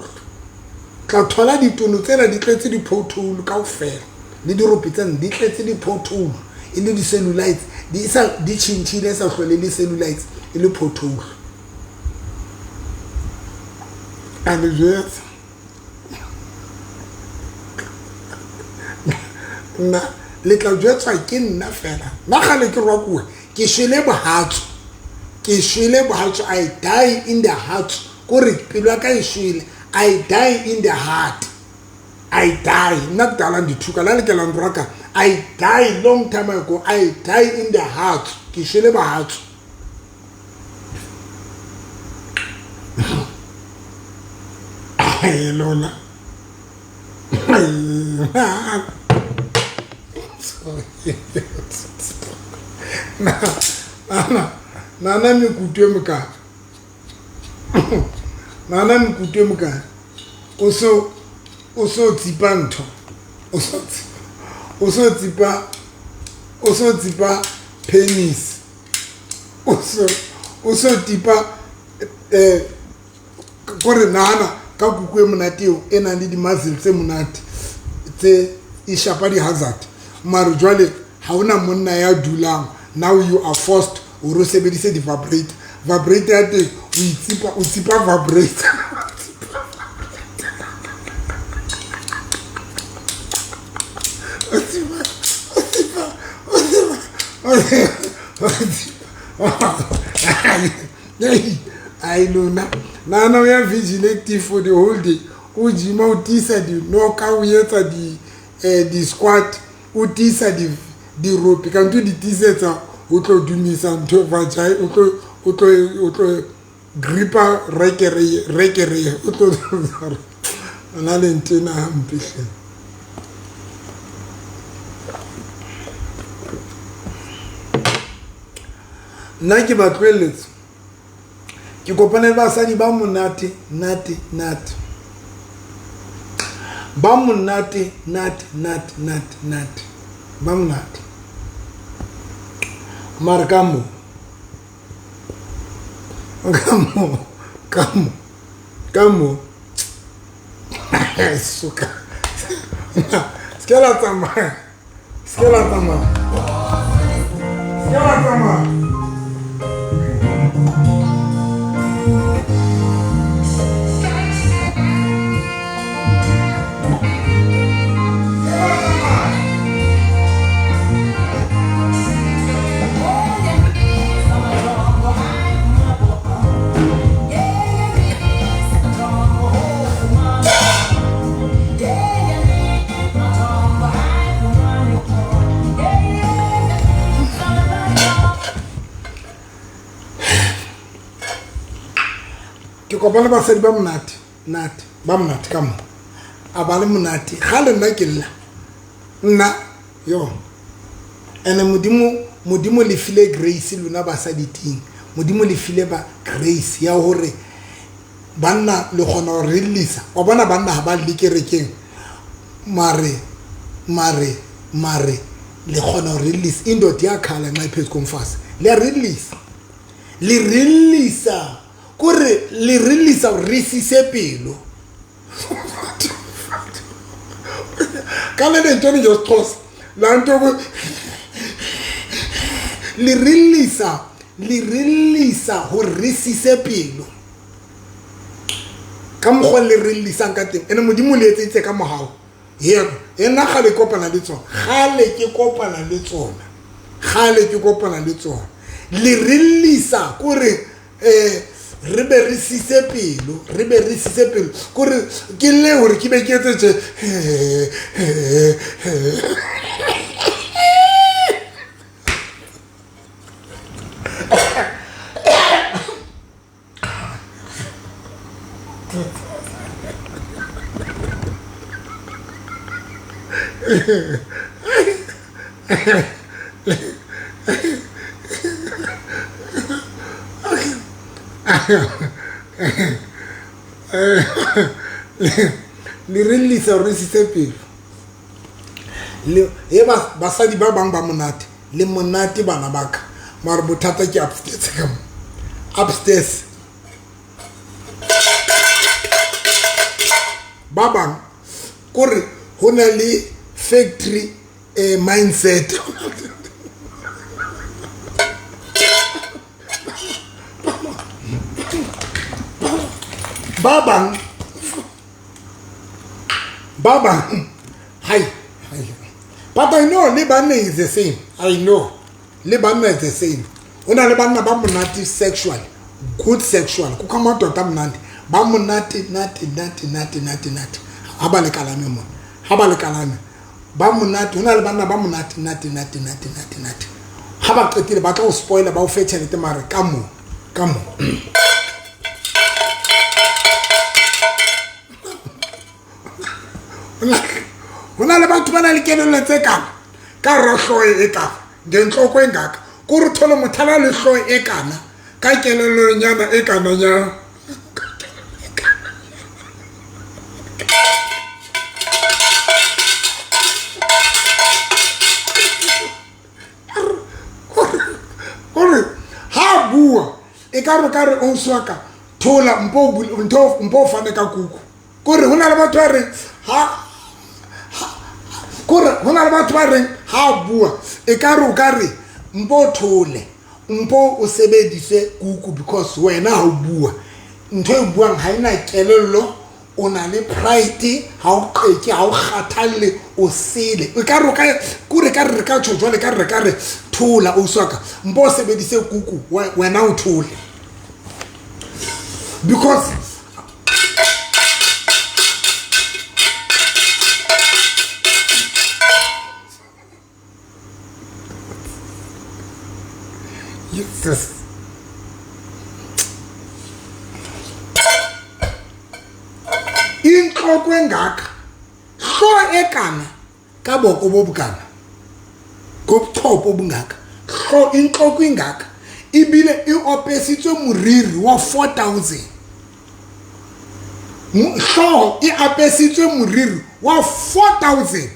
Speaker 1: ka thola ditono tsena di tletse di pothole ka ofela le di ropi tsena di tletse di pothole e le di cellulite di chinchile sa hlole le cellulite e le pothole and yes na le tla jwetsa ke nna fela na gale ke rwa kuwe ke shwele bohatso I die in the heart kore pelo ka e shwele I die in the heart I die not dala ndithuka la le ke landraka I die long time ago I die in the heart ke shwele bohatso ai lola Nana mi kutwe mka oso tipanto oso tipa penis o so tipa gore nana ka kuku e monate eo e nang le di-muscle tse monate tse e shapa di-hazard mare jwale ha ona monna ya dulang now you are forced o re o sebedise di-vibrator ya teng o tsipa vibrator I know now. Now we are vigilant for the whole day. Ujima utisa di noka uyeta di squat utisa di rope. Kan tu di tiseta utlo dumisa nto vajai utlo gripa rekere utlo analentena ambition. Naki batweletse ke kopane le basadi ba monate nate ba monate nate ba monate markamo kamo suka skela tama kopana basadi ba monate kamo a ba le monate ga le nna ke nna yo ene modimo le file grace lona basadi ting modimo le file ba grace ya hore banna le gona go release wa bona banna ha ba le kerekeng mare le gona go release indot ya khala nxa iphezulu komfasi le release kore le release risise pelo kana le ntoni just toss la nto le release ho risise pelo ka mo le release ka teng ene modimo le etse ka mohao yena ena ga le kopana le tsona le release kore re be re sise pelo kore ke le hore ke be ke etse le release or resiste pelo le e basadi ba bang ba monate le monate bana baka mara bothata ke upstairs ba bang kore hona le factory mindset Baba, hi. But I know Lebanon is the same. Lebanon is the same. Una Lebanon ba monate sexual, good sexual. Ku come out of tam nati. Ba monate nati. Habale kalame mo. Ba monate, una Lebanon ba monate nati. Haba qetile ba tla o spoiler ba o fetsa le mare kamo. Hona le batho bana le kelelo tse ka rohlo e ka dentloko engaka ko re thole mothala le hlo e kana ka kelelo nyana e kana nya kore ha bua kare o swaka thola mpo fane ka kuku kore hona le batho ba reng ha bua e kare mpo thole mpo o sebedise kuku because wena ha o bua ntho e buang ha ina kelello o na le pride ha o qeke ha o kgathalle o sele e kare ka tjho jwale kare thola o swaka mpo o sebedise kuku wena o thole because yes inhloko engaka hlo ekana ka boko bobukana kopthopo obungaka hlo inhloko ingaka ibile iopesitswe moriri wa 4000 hlo iapesitswe moriri wa 4000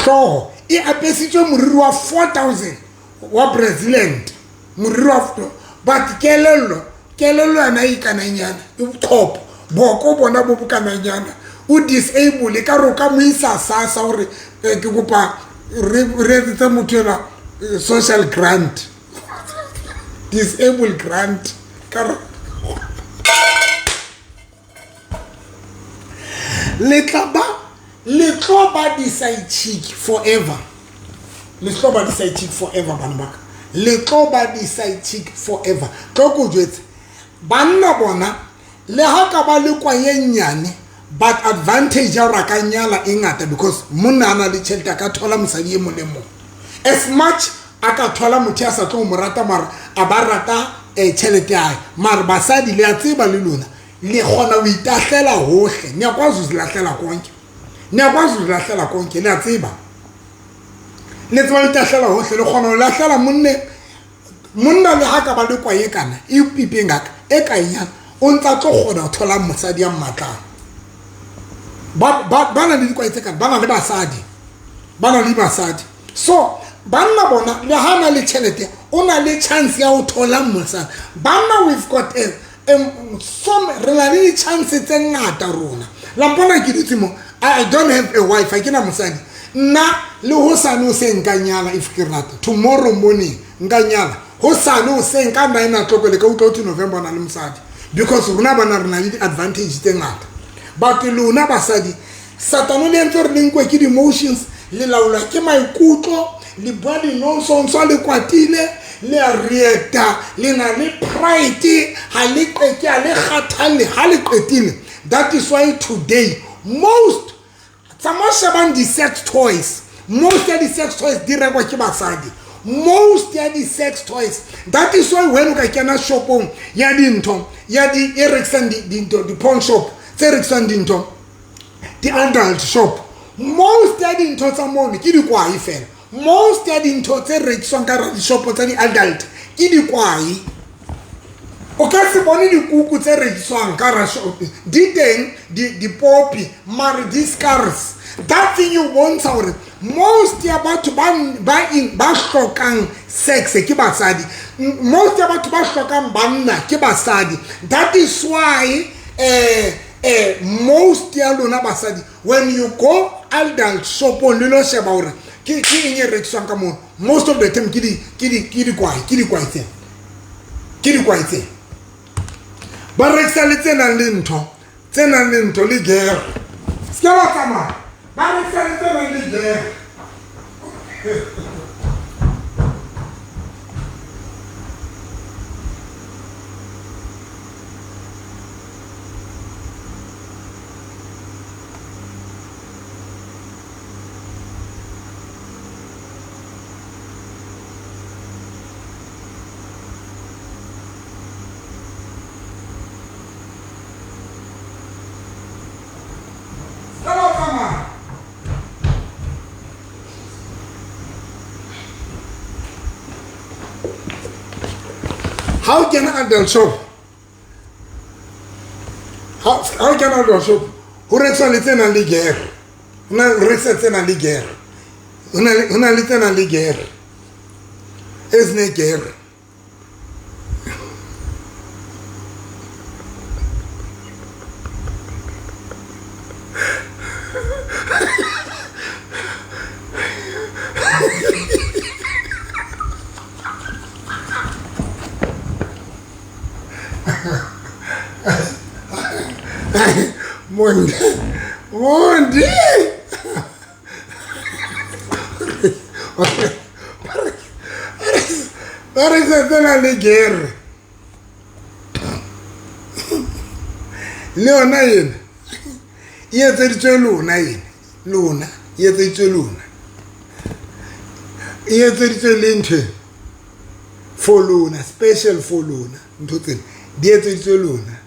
Speaker 1: hlo iapesitswe moriri wa 4000 wa Brazilian moriri wa but kelello ana ikananyana top boko bona bo bukananyana o disable ka roka mo isa sasa hore ke kopa re tsa mothola social grant disable grant ka le tloba decide chick forever le tloba decide chick forever banbaka le tloba decide chick forever tloko jwetse banna bona le ha ka ba le kwa yenyane but advantage ya ra ka nyala engata because monna ana le tšhelete ka thola mosadi e molemo as much aka thola motho ya sa tlo mo rata mara a ba rata tšhelete ya mara basadi le a tseba le lona le gona o itahlela hohle ne akwazi uzilahlela konke le a tseba le tseba itahlela hohle le gona o lahlela monna le ha ka ba le kwa ye kana e pipe ngaka e ka inyana o ntsa tlo gona o thola mosadi ya mmatlang ba na le dikwa itse kana ba na le basadi so banna bona le hana le tšhelete o na le chance ya o thola mosadi banna we've got re na le chance tse ngata rona la mpona ke ditse mo I don't have a wife I kena mosadi nna le ho sane o se nkanyala if ke rata tomorrow morning nkanyala ho sane o se nka 9 o'clock le ka utlo to November na le mosadi because rona bana re na le advantage tse ngata but lona basadi satano le ntse re linkwe ke emotions le laula ke maikutlo le body no so le kwatile le a reacta le na le pride ha le qeke a le kgathale ha le qetile that is why today most tsamashaban di sex toys most of the sex toys di rekwa ke basadi most of the sex toys that is why when ka kena shopong ya dintho ya di Ericsson di pawn shop Ericsson dintho di adult shop most of the dintho tsa mone ke di kwai fela most of the dintho tse rekiswang ka di shop tsa di adult ke di kwai o ka se bone dikuku tse rekiswang ka ra shop di teng di poppy mare di scars that thing you want hore most ya batho ba hlokang sex ke basadi most ya batho ba hlokang banna ke basadi that is why most ya lona basadi when you go adult shop on lo sheba hore ke eng e rekiswang ka mo most of the time ke di kwaitse ba rekisa le tsena le ntho le gere se ka ba tsama ba rekisa le tsena le gere How can adult shop? How can adult shop? Who reksa litena liger? Una reksa tena liger. Una litena liger. Esne ger. Mondi. Pare se tena le guerre. Leona yena. Yetse ditse lona yena. Lona, yetse ditse lona. Yetse ditse lenthe. For lona, special for lona. Ntho tsena. Di yetse ditse lona.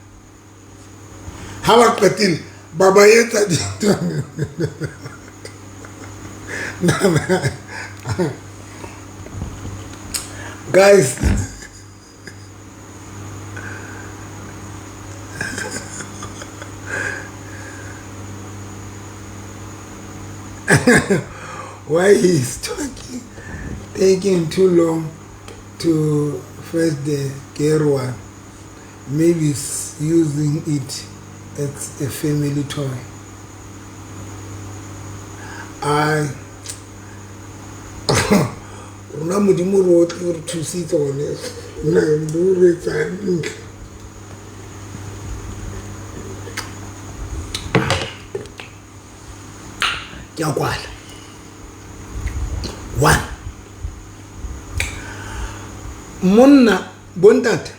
Speaker 1: Ha ba qetile baba yetsa ditho. Guys, why he's taking too long to fetch the gear one? Maybe he's using it as a family toy. Una modimo ro thusitse gone nna mo re tsang ke a kwala one monna bontate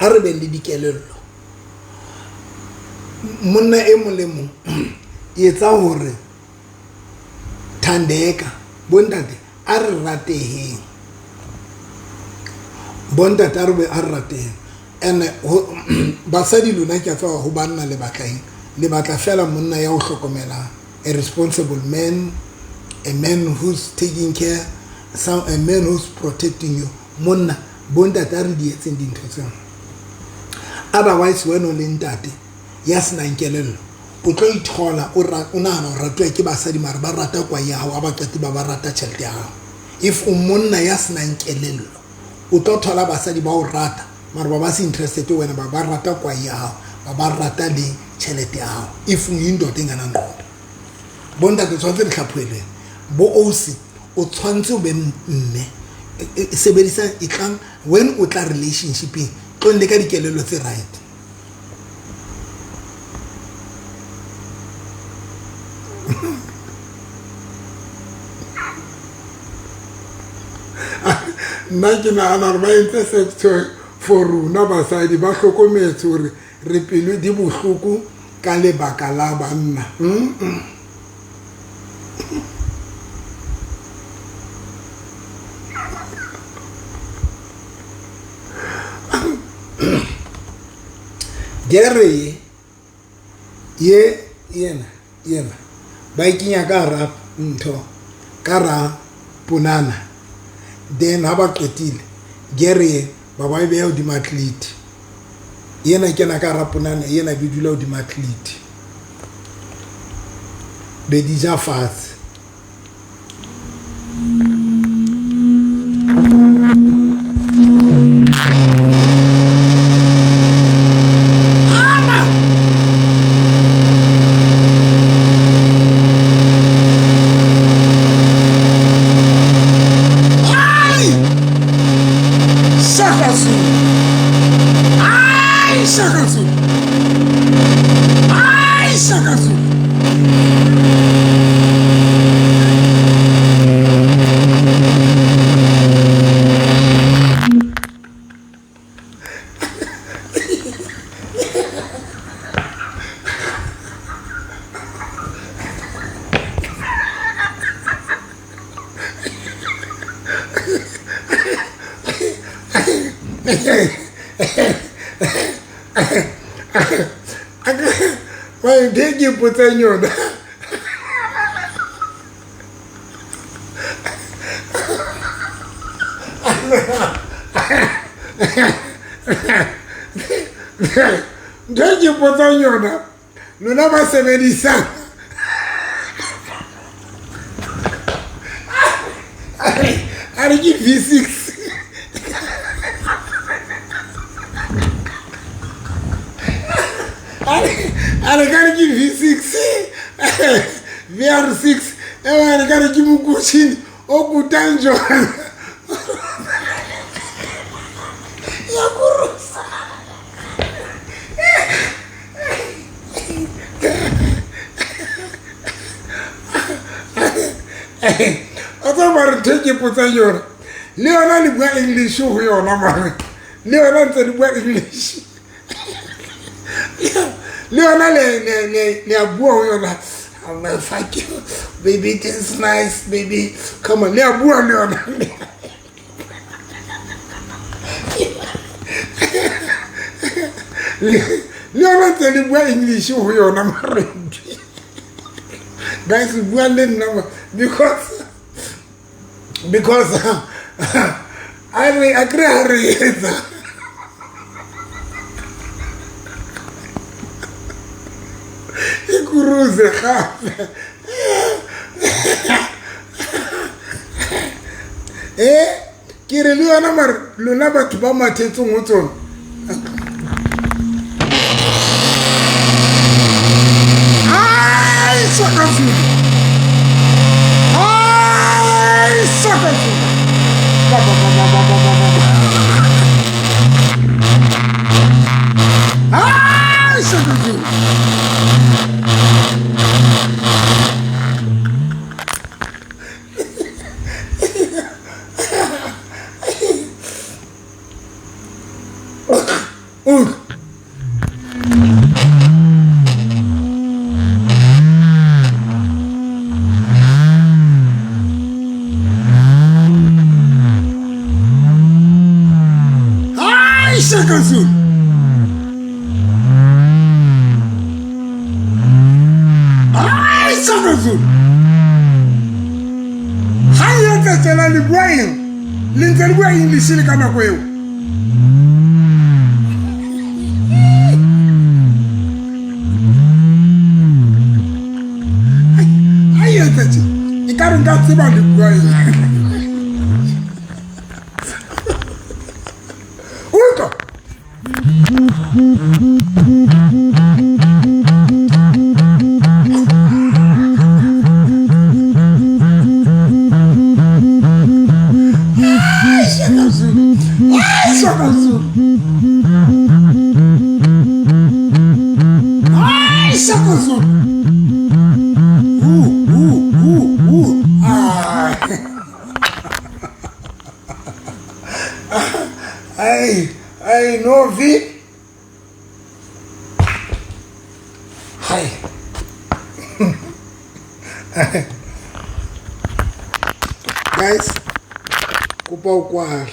Speaker 1: a re be le dikelello monna e molemo etsa hore Thandeka bontate a re rateheng bontate a re be a rateheng and basadi lona ke tsa ho banna le batlaeng le batla fela monna ya ho hlokomela a responsible man, a man who's taking care, a man who's protecting you. Monna bontate a re di etseng dintho tsena. Otherwise when o le ntate ya sena nkelello o tlo ithola o nahana o ratwa ke basadi mara ba rata kwa ya hao ba qeti ba rata tšhelete ya hao. If o monna ya sena nkelello o tlo thola basadi ba o rata mara ba se interested wena ba rata kwa ya hao ba rata le tšhelete ya hao. If o indoda engana ngqondo bontate tshwantse re tlhaphoele bo osi o tshwantse o be mme sebedisa ikang when o tla relationshiping tlo nne ka dikelelo tse right. Nna ke nahana gore ba entse sector for rona basadi ba hlokometse gore re pelo di bohloko ka lebaka la banna. Gere yena ba ikinya ka ra ntho ka ra punana then ha ba qetile gere ba ba be ya di matlete yena kena ka ra punana yena be dula di matlete be di ja fatshe. Why did you put on your did you put on your no never say any son? I give V6. I gotta give V6, VR6, and I gotta give Mukuchin, Okutanjo. a tsa mare theke potsa yona le yona le bua English go yona mare le yona ntse le bua English le yona le a bua go yona I'm like fuck you baby it's nice baby come on le a bua le yona le yona ntse le bua English go yona mare guys bua le nna because I agree ikuruze gape ke re le yona mare lona batho ba mathetseng go tsona English le kana go eo ai etse e ka re nka tseba le bua eo uka Ai não vi. Ai. Guys, culpa o qual.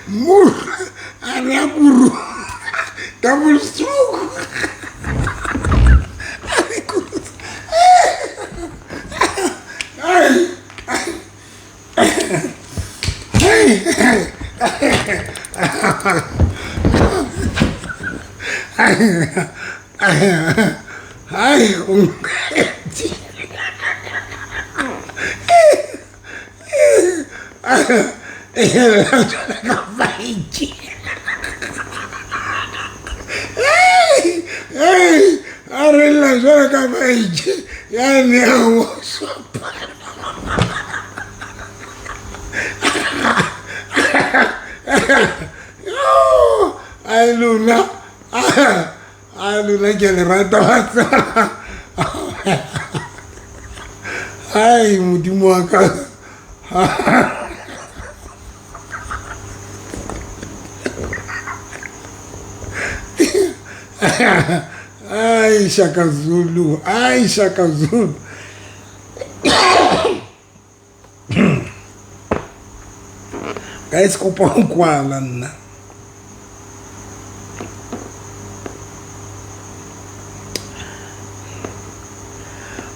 Speaker 1: Murro, a burro. Double stroke. Ai, Luna, que le rata. Ai, Modimo acá. Ai, Shaka Zulu. Ai, Shaka Zulu. Guys, culpa o qual, Ana?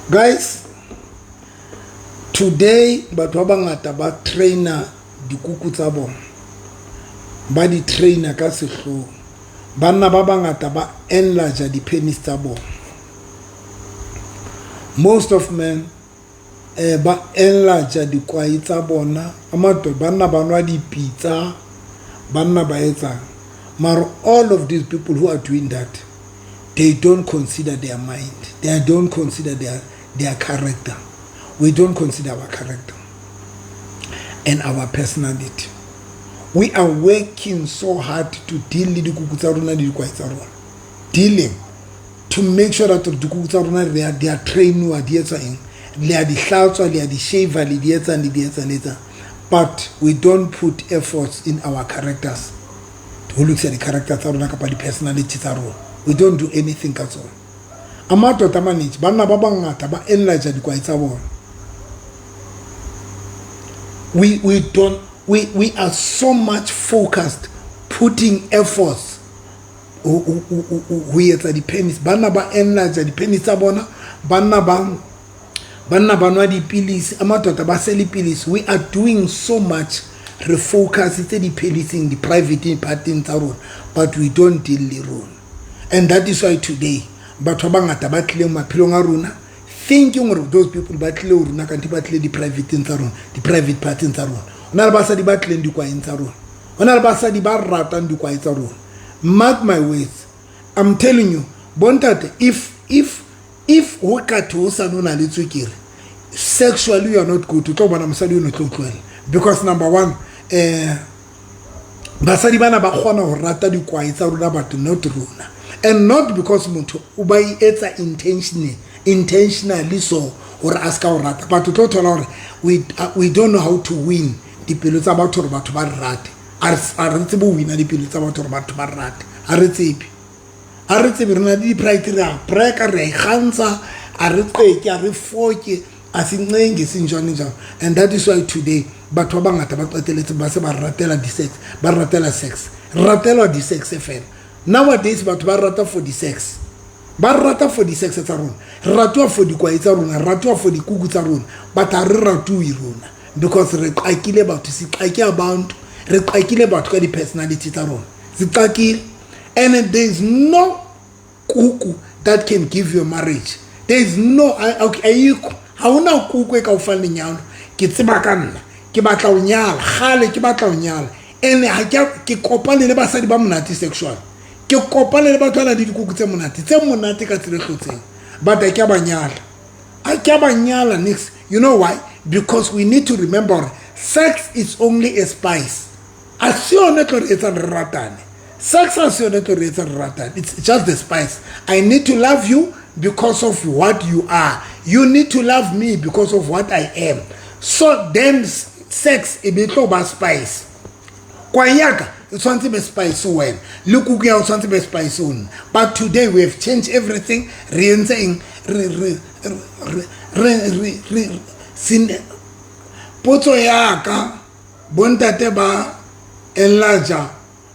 Speaker 1: Guys, today batho ba bangata ba trainer dikuku tsa bona ba di trainer ka sehloho banna ba bangata ba enlarge di penis tsa bona. Most of men ba enlarge di kwai tsa bona amato banna ba nwa di pizza banna ba etsa mara all of these people who are doing that they don't consider their mind, they don't consider their character. We don't consider our character and our personality. We are working so hard to deal with the kuku tsa rona le dikwai tsa rona. dealing to make sure that dikuku tsa rona they are trained di etsa eng le a di hlatswa le a di shave le di etsa but we don't put efforts in our characters to look at the characters tsa rona kapa di personality tsa rona. We don't do anything at all. Amatota manage bana ba bangata ba enlarge dikwai tsa bona. We are so much focused putting efforts we etsa di penis bana ba enlarge di penis tsa bona bana ba nwa dipilisi amatota ba sell dipilisi. We are doing so much refocus tse di penising di private parting tsa rona but we don't deal le rona. And that is why today batho ba ngata ba tlile maphelong a rona thinking of those people ba tlile rona ka ba tlile di private tsa rona di private parting tsa rona. Ona le ba sa di ba tlile di kwaeng tsa rona. Ona le ba sa di ba ratang di kwaeng tsa rona. Mark my words, I'm telling you bontate if ho ka thosa nona le tswekere sexually you are not good to tlo bona mosadi o no tlotlwela because number one basadi bana ba khona ho rata di kwaeng tsa rona but not rona. And not because motho o ba etsa intentionally so or ask our rata but to thola we don't know how to win dipelo tsa batho re batho ba rate a re tsebo wina dipelo tsa batho re batho ba rate a re tsebe rena di pride ra preka re ganza a re qeke a re foke a sinenge sinjani jang. And that is why today batho ba ngata ba qeteletse ba se ba ratela di sex ba ratela sex ratela di sex efela. Nowadays batho ba rata for the sex ba rata for the sex tsa rona ratwa for di kwae tsa rona ratwa for di kuku tsa rona but a re ratui rona because re qakile batho si qake abantu re qakile batho ka di personality tsa rona si qakile. And there is no kuku that can give you a marriage. There is no ayiko ha una kuku e ka o fana nyalo ke tseba ka nna ke batla o nyala gale ke batla o nyala ene ha ke kopane le basadi ba monate sexual ke kopane le batho ba di dikuku tse monate ka tsile hlotseng but a ke ba nyala next. You know why? Because we need to remember sex is only a spice. Asione tlo etsa ratane sex asione tlo etsa ratane. It's just the spice. I need to love you because of what you are. You need to love me because of what I am. So then sex e be tlo ba spice kwa yaka it's something be spice when look who get something be spice on. But today we have changed everything re sin poto yaka bontate ba enlarge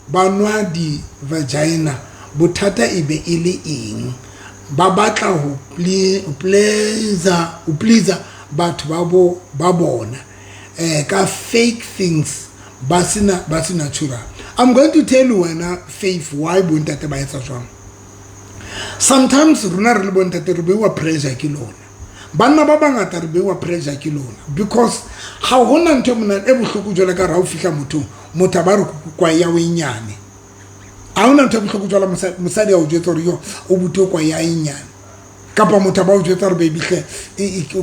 Speaker 1: ba nwa di vagina bothata e be ile eng ba batla ho please but ba bona ka fake things basina natural. I'm going to tell you when faith why bontate ba etsa jwang. Sometimes runa re le bontate re bewa pressure ke lona banna ba bangata re bewa pressure ke lona because ha hona ntho mona e bohloko jwale ka ra o fihla motho ba re kwa ya we nyane ha hona ntho e bohloko jwale mosadi a o jwetsa re yo o buto kwa ya nyane kapa motho ba o jwetsa re baby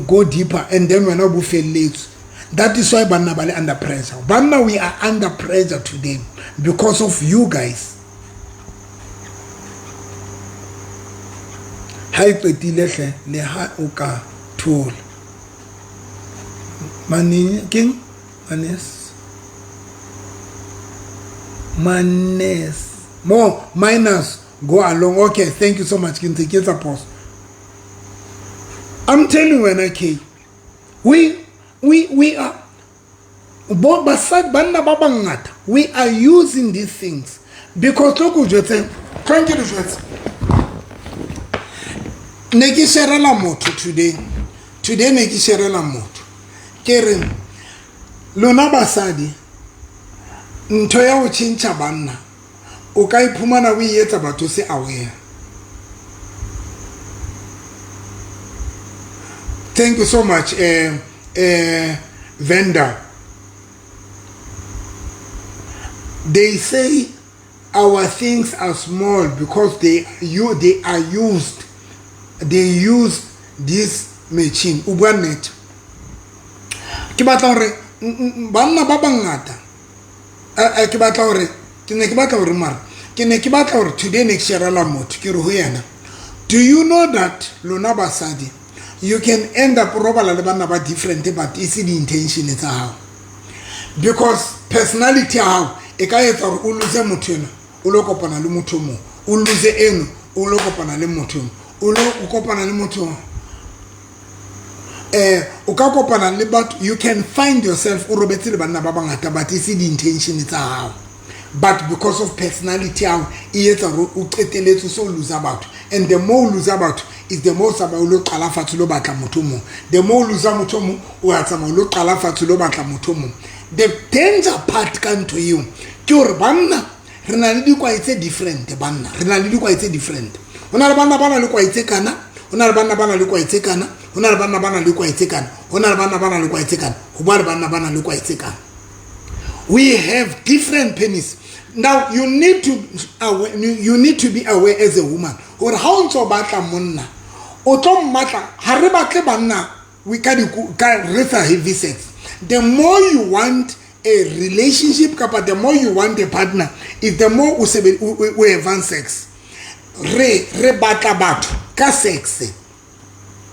Speaker 1: go deeper and then when o bo felletse. That is why banna ba le under pressure. Banna we are under pressure today because of you guys. Hai petile le ha o ka thola mani king manes more minus go along. Okay, thank you so much king. Take it pause. I'm telling you when I came we are banna ba bangata we are using these things because look o jwetse thank you jwetse ne ke sherela motho today ne ke sherela motho ke re lona basadi ntho ya o tshintsa banna o ka iphumana o etsa batho se aware. Thank you so much vendor. They say our things are small because they use this machine ubanet ke batla hore banna ba bangata ke batla hore mara ke ne ke batla hore today next year la motho ke re ho yena, do you know that lona basadi you can end up robala le bana ba different but it's the intention tsa hao, because personality ya hao e ka etsa hore o lose motho ena o lo kopana le motho mo, o lose eno o lo kopana le motho o lo kopana le motho o ka kopana le batho. You can find yourself o robetse le bana ba bangata but it's the intention tsa hao, but because of personality how e etsa hore o qeteletse so lose about, and the more you lose about is the more saba o lo qala fatshe lo batla motho mo, the more lose motho mo o a tsama lo qala fatshe lo batla motho mo. The danger part kan to you ke hore banna re na le dikwaetse different, banna re na le dikwaetse different. Hona le banna bana le kwaetse kana, hona le banna bana le kwaetse kana, hona le banna bana le kwaetse kana, hona le banna bana le kwaetse kana, ho ba le banna bana le kwaetse kana. We have different pennies. Now you need to be aware as a woman or how ntso batla monna o tlo mmatla ha re batle banna we ka retsa heavy sex. The more you want a relationship, the more you want a partner, is the more we advance sex. Re batla batho ka sex.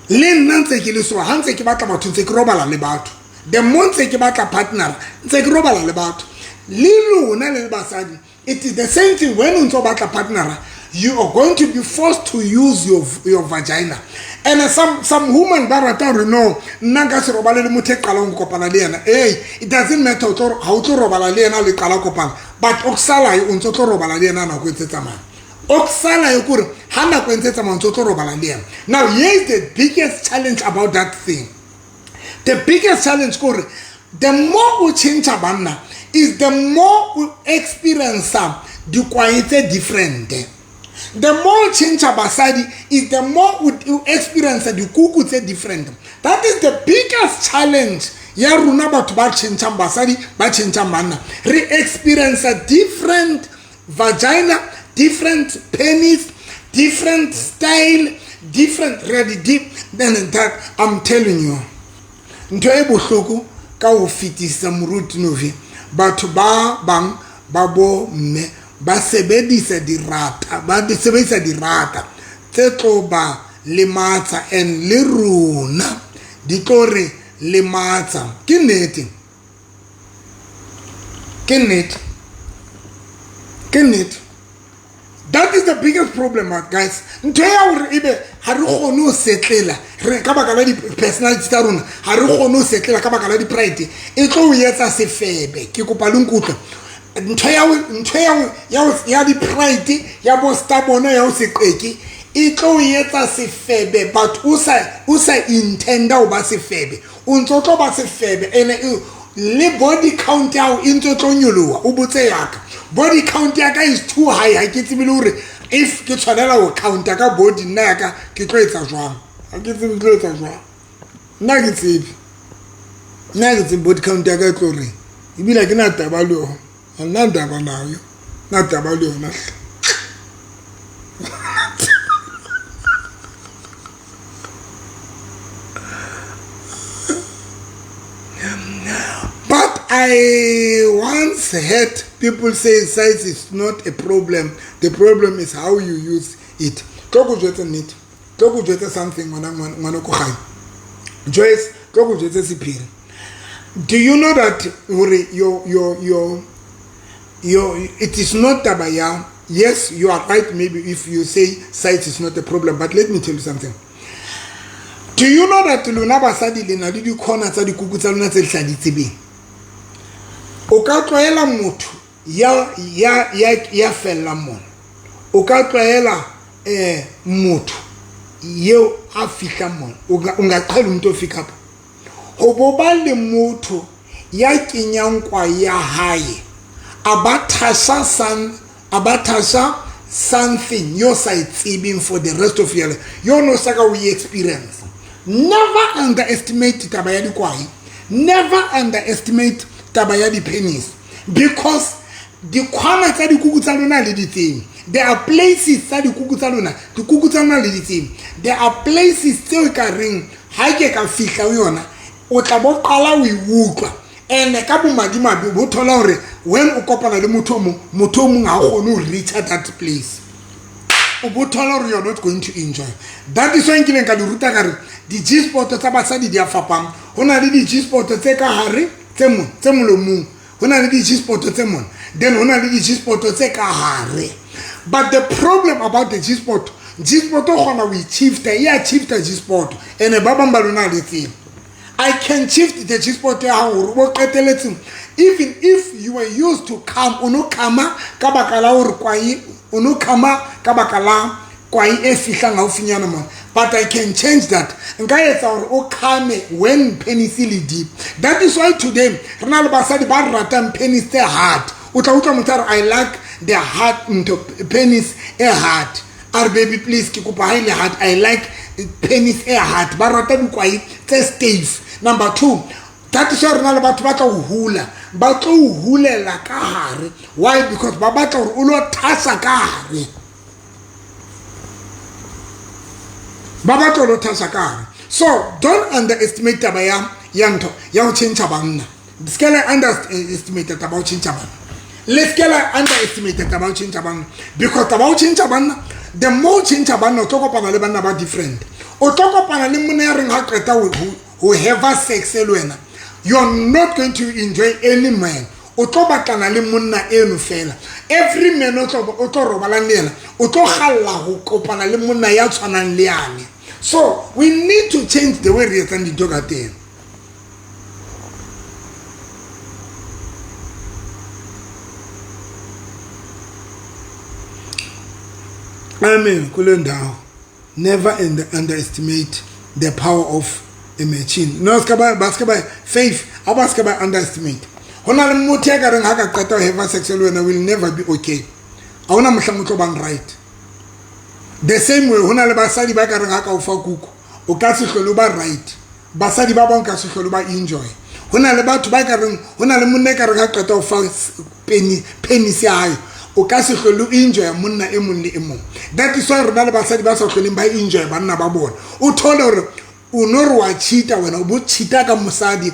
Speaker 1: Le nna ntse ke le so ha ntse ke batla batho ntse ke robala le batho. The more ntse ke batla partner ntse ke robala le batho. Lilo na le basadi, it is the same thing when you ntso batla partner. You are going to be forced to use your vagina. And some women that are no naga se robala le motho qala go kopana le yena. It doesn't matter how to robala le yena le qala kopana, but oksala e ntso tlo robala le yena na go etsetsa mana. Oksala e kore ha na go etsetsa mana ntso tlo robala le yena. Now here is the biggest challenge about that thing. The biggest challenge kore the more we change banna is the more we experience the quite different. The more change basadi is the more we experience the kuku different. That is the biggest challenge. Ya runa batho ba change basadi ba change manna. Re-experience a different vagina, different penis, different style, different ready deep. Then that I'm telling you. Ntho e bohloko ka ho fitisa moruti novi. Batho ba bang ba bo mme ba sebedisa dirata tse tlo ba lematsa and le runa di tlo re lematsa. Ke nnete that is the biggest problem, guys. Ntho ya hore ebe ha re kgone ho setlela re ka baka la di personality tsa rona, ha re kgone ho setlela ka baka la di pride e tlo o etsa sefebe. Ke kopa le nkutla ntho ya di pride ya bo stabona ya o seqeki e tlo o etsa sefebe, but o sa intenda ho ba sefebe, o ntso tlo ba sefebe. Ene le body count ya o ntso tlo nyoloha. O botse yaka body count ya ka is too high. Ha ke tsebile hore if ke tshwanela ho counta ka body nna ya ka ke tlo etsa jwang. Ha ke tsebe tlo etsa jwang. Nna ke tsebe body count ya ka tlo re ibile ke na taba le yona. Nna ndaba nayo na taba le yona. But I once heard people say size is not a problem. The problem is how you use it. Something. Joyce, do you know that it is not tabaya? Yes, you are right. Maybe if you say size is not a problem, but let me tell you something. Do you know that lona basadi le na di khona tsa dikuku tsa lona tse hladitse be? O ka tloela motho ya fella mona. O ka tloela motho yeo a fihla mona. O nga qala motho fika pa. Ho boba le motho ya kinyankwa ya hae. Abatasha something your side even for the rest of your life. You know saka we experience. Never underestimate tabayadi kwai. Never underestimate tabayadi penis, because the kwana tsa dikuku tsa lona le diteng. There are places tsa dikuku tsa lona, dikuku tsa lona le diteng. There are places tse ka reng ha ke ka fihla yona o tla bo qala o iutlwa and ka bomadimabe bo thola hore when o kopana le motho o mong ha o kgone ho reach at that place o bo thola hore you're not going to enjoy. That is why nkileng ka di ruta ka re di G-sport tsa basadi di a fapang. Ho na le di G-sport tse ka hare tse molomong, ho na le di G-sport tse mona, then ho na le di G-sport tse ka hare. But the problem about the G-sport o kgona we shifta G-sport and ba bang ba lona le tsela. I can shift the G-sport ya hore bo qeteletseng even if you were used to come ono kama ka baka la hore kwai ono kama ka baka la kwai e fihlang haufinyana mona, but I can change that. Nka etsa hore o kame when penis le deep. That is why today rena le basadi ba ratang penis tse hard. O tla utlwa motho I like the hard into penis e hard. Our baby please ke kopa highly hard. I like penis e hard. Ba rata dikwai tse stiff. Number 2, that is why rena le batho ba tla o hula. Ba tlo o hulela ka hare. Why? Because ba batla hore o lo thasa ka hare. Baba to Tasakar. So don't underestimate Tabaya Yanto, Yao Chinchaban. Skella underestimated about Chinchaban. Let's get underestimated about Chinchaban. Because about Chinchaban, the more Chinchaban no talk upon Lebanon about different. Or talk upon a limonary hakreta who have sex eluena. You're not going to enjoy any man. Otobakana limuna enu fela. Every man otorobalanela. Otohala hukopana limuna yatsanan liani. So we need to change the way we are standing together. Amen. Cooling down. Never underestimate the power of a machine. No basketball faith. Our basketball underestimate. Honor mutega and haka kata have sexual and will never be okay. I wanna bang right. The same way honor basadi ba ka re haka o fa kuku o ka se kholuba right. Basadi ba bang ka se kholuba enjoy. Hona le batho ba ka reng hona le monne ka re ga qeta o fa penis ya hae o ka se kholu enjoy monna e mong le e mong. That is why rena le basadi ba sa kholeng ba enjoy banna ba bona. O thole hore o no re wa cheata wena o bo cheata ka mosadi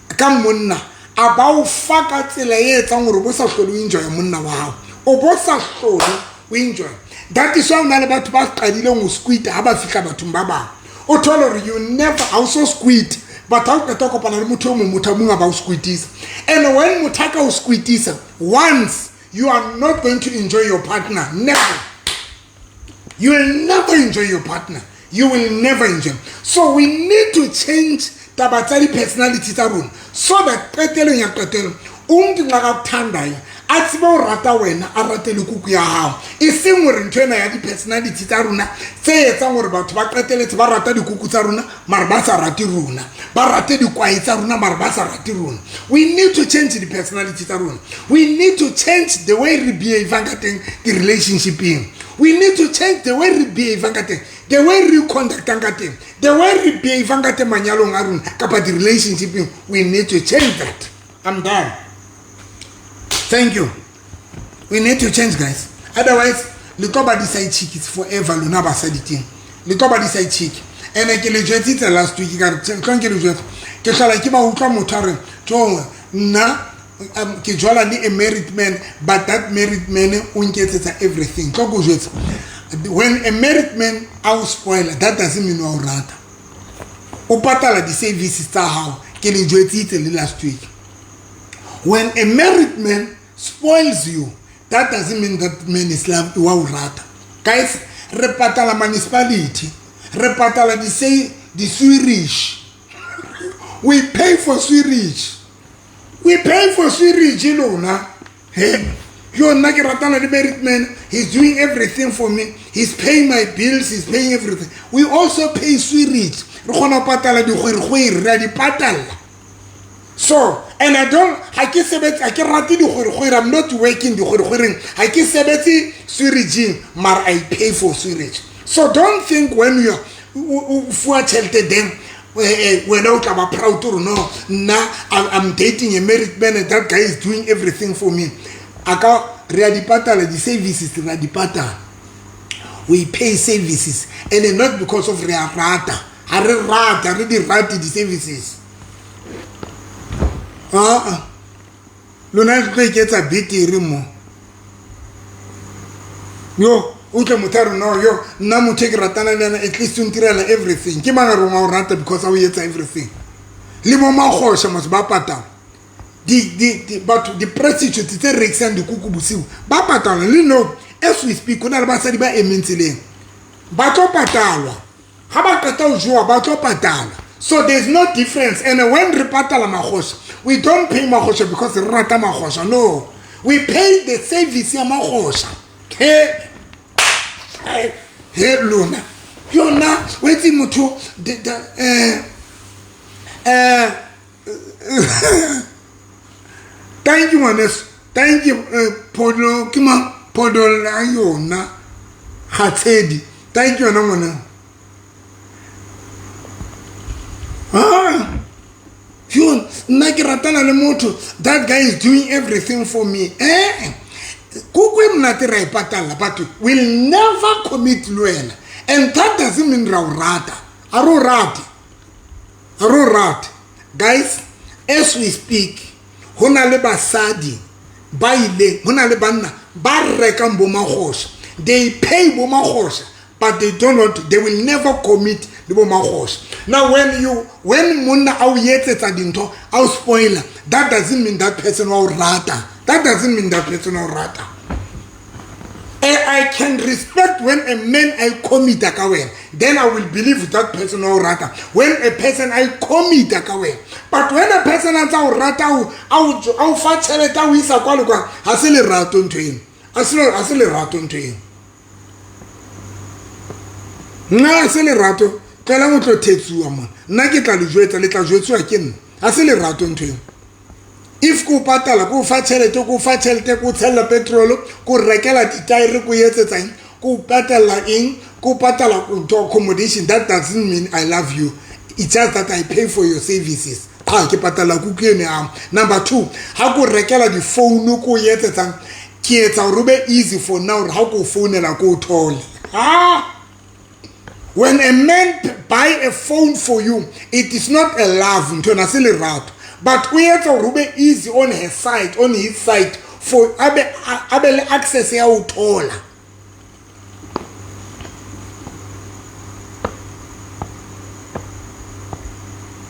Speaker 1: ka monna a ba o fa ka tsela e etsang hore bo sa kholu enjoy monna wa hao o bo sa kholu enjoy. That is why na le batho ba qadile go squeeze ha ba fika bathong ba ba o thole hore you never also squeeze. But how can talk about the mutamung about squeeties? And when mutaka will squeeties, once you are not going to enjoy your partner, never. You will never enjoy your partner. You will never enjoy. So we need to change tabatari personality tarun so that petelo ya petelo ngaka thandai atsibo rata wena a ratele kuku ya hao e seng hore ntwena ya di personality tsa rona tse etsang hore batho ba qeteletse ba rata dikuku tsa rona mara ba sa rate rona ba rate dikwai tsa rona mara ba sa rate rona. We need to change the personality tsa rona. We need to change the way we behave ka teng the relationship in. We need to change the way we behave ka teng, the way we conduct ka teng, the way we behave ka teng manyalong a rona kapa the relationship in. We need to change that. I'm done. Thank you. We need to change, guys. Otherwise, Likoba decide chick is forever. Luna basadi thing. Likoba decide chick. And I can legit it last week. Can't get legit. Keshala kiba uka motare. To na kejola ni a married man, but that married man unkets everything. When a married man out spoil, that doesn't mean no rata. Upatala the service star how can enjoy it last week. When a married man spoils you, that doesn't mean that man is love wow rata. Guys, repata la municipality, repata la the sewage. We pay for sewage. We pay for sewage, you know, na. Hey, you're not ratana the married man. He's doing everything for me. He's paying my bills. He's paying everything. We also pay sewage. So, and I'm not working I pay for sewage. So don't think when you are them when out I'm proud to know now I'm dating a married man and that guy is doing everything for me. The services we pay services and not because of rata. I really rata the services. lona le tlo iketsa betere mo yo o tle motho a rona yo nna motho e ke ratana le yena at least o ntirela everything ke mang a rongwa o rata because a o etsa everything le mo magosha motho ba patala di-prostitutes tse rekisang dikuku bosigo ba patala le no as we speak go na le basadi ba emeng ba tlo patalwa ga ba qeta o joa ba tlo patalwa. So there's no difference. And when we patala magosha, we don't pay magosha because we rata magosha. No, we pay the service ya magosha. Hey Luna, you're not waiting to thank you, Manes. Thank you, Podo. Kima Podo Layona Hatedi. Thank you, Namana. That guy is doing everything for me. But we'll never commit luena. And that doesn't mean rata. Arurati. Guys, as we speak, honale basadi, baile, honale banna, barrekam bomahosha. They pay bomahosha, but they will never commit the bomahosha. Now when Muna au yete tadinto au spoiler, that doesn't mean that person will rata. That doesn't mean that person will rata. I can respect when a man I commit a kawen, then I will believe that person will rata. When a person I commit a kawen, but when a person has a rata, au facilita wisa kwaluka, asile raton to him. Asile raton to him. Na asile rato. Tela motho tetsu ama nna ke tla le jwetsa le tla jwetswa ke nna a se le rato ntwe if ko patala ko fa tšhelete ko tshela petrol ko rekela ditire ko yetsetsang ko patala eng ko patala to accommodation. That doesn't mean I love you. It's just that I pay for your services. Ke patala ku ke ne am. Number 2, ha ko rekela di phone ko yetsetsang ke etsa robe easy for now ha ko founela ko thole. When a man buy a phone for you, it is not a love, but we have to rube easy on his side, for able access ya utola.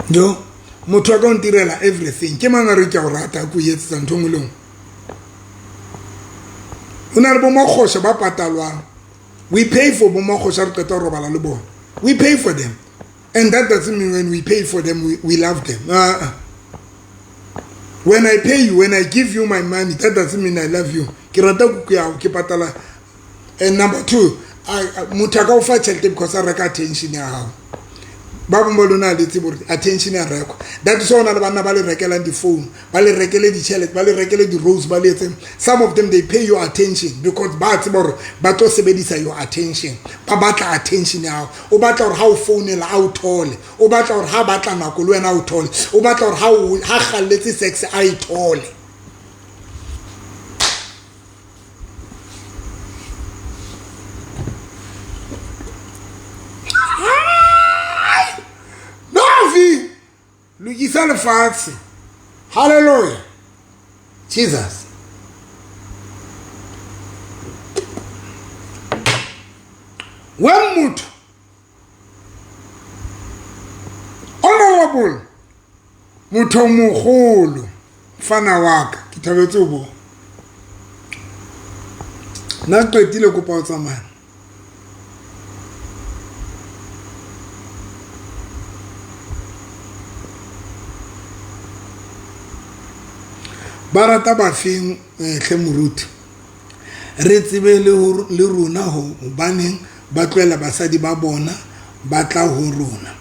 Speaker 1: Yo, motho a ka ntirela everything. Ke mang a re ke o rata ku yetsa ntho ngolong. Una re bo mogosha ba patalwang. We pay for bomogosha re qeta robala le bona. We pay for them. And that doesn't mean when we pay for them we love them. When I pay you, when I give you my money, that doesn't mean I love you. Ke rata ku ya ke patala. And number 2, motho a ka o fa tšhelete because a reka attention ya gago. Ba bomolona le tsebore attention ya reko. That is ona le bana ba le rekela di phone, ba le rekele di tšhelete, ba le rekele di rose, ba le etseng. Some of them they pay your attention because ba tsebore ba tlo sebedisa your attention. Ba batla attention ya gago. O batla gore ha o founela a o thole. O batla gore ha batla nako le wena o thole. O batla gore ha galletse sex a e thole. Lukisa lefatshe. Hallelujah. Jesus. When motho honorable motho mogolo fana waka ke thabetse bo na qetile kopa o tsamaya barata ba feng hle moruti re tsebe le rona ho baneng ba tloela basadi ba bona ba tla ho rona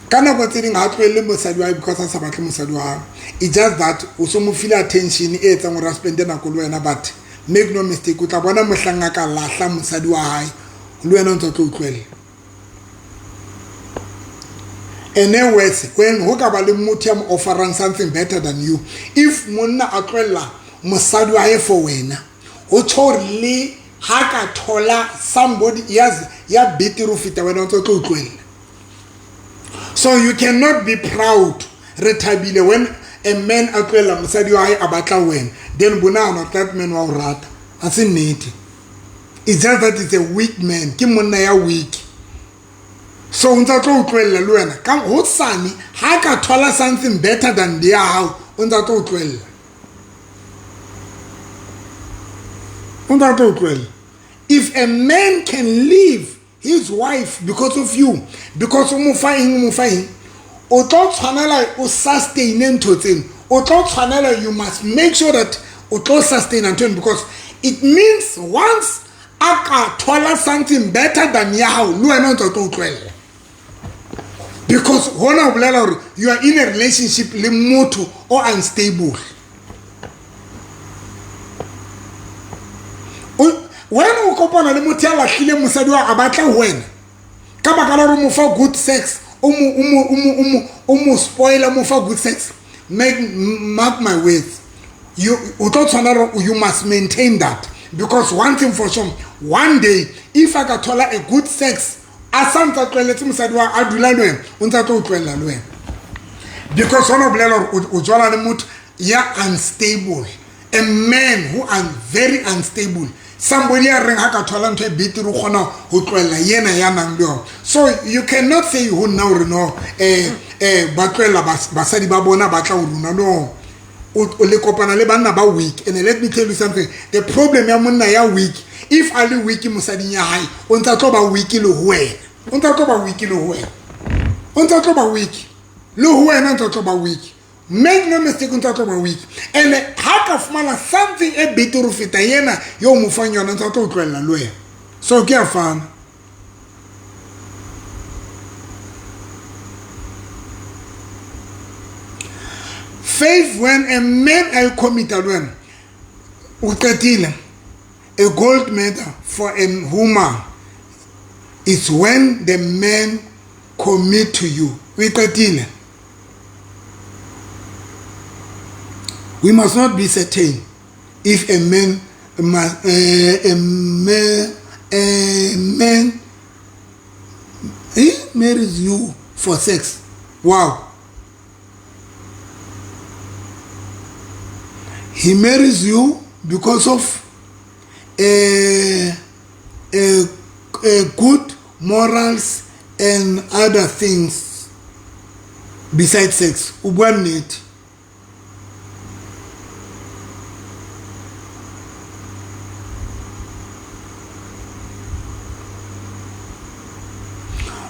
Speaker 1: kana go tseng ha tloele mosadi wa because a sa batle mosadi wa it's just that o so mo feel attention e etsa gore a spend nako le wena but make no mistake o tla bona mohlanga ka lahla mosadi wa hae le wena o ntse o tloele. And then when who ka ba le motho ya mo offering something better than you, if monna a tloela mosadi wa hae for wena o tshorele ha ka thola somebody yes ya better o fita wena o ntse o tloela. So you cannot be proud retabile when a man a tlohella mosadi wa hae a batla wena, then bonana that man wa o rata. A se nnete. It's just that it's a weak man. Ke monna ya weak. So untsa tlo o tlohella le wena. Ka hosane ha ka thola something better than the hao, untsa tlo o tlohella. Untsa tlo o tlohella. If a man can leave his wife because of you, because o mo fa eng, o tlo tshwanela o sustain ntho tseno. O tlo tshwanela, you must make sure that o tlo sustain ntho, because it means once aka thola something better than ya hao, le wena o tlo tlohella. Because hona o bolela hore you are in a relationship le motho o unstable. When o kopana le motho ya lahlile mosadi wa a batla wena ka baka la hore mo fa good sex, o mo spoiler, mo fa good sex, mark my words, you must maintain that. Because one thing for sure, one day if I got thola a good sex, asantsa tleletse mosadi wa a dula le wena, o ntse tlo utlwella le wena. Because hona bolela hore o jwala le motho ya unstable, a man who is very unstable. Somebody a reng ha ka thola ntho e betere o kgona ho tlwella yena ya nang le yona. So you cannot say who now no ba tlwella basadi ba bona ba tla o runa, no. O le kopana le banna ba weak. And let me tell you something, the problem ya monna ya weak, if ali weak mosadi ya hae o ntse tlo ba weak le ho wena, o ntse tlo ba weak le ho wena, o ntse tlo ba weak le ho wena, o ntse tlo ba weak. Make no mistake, o ntse tlo ba weak. And ha ka fumana something e betere feta yena yo mo fang yona, o ntse tlo tlwella le wena. So ke a fana. Faith, when a man I commit alone, a gold medal for a woman is when the man commit to you. We must not be certain if a man marries you for sex. Wow. He marries you because of a good morals and other things besides sex. Ubwanit.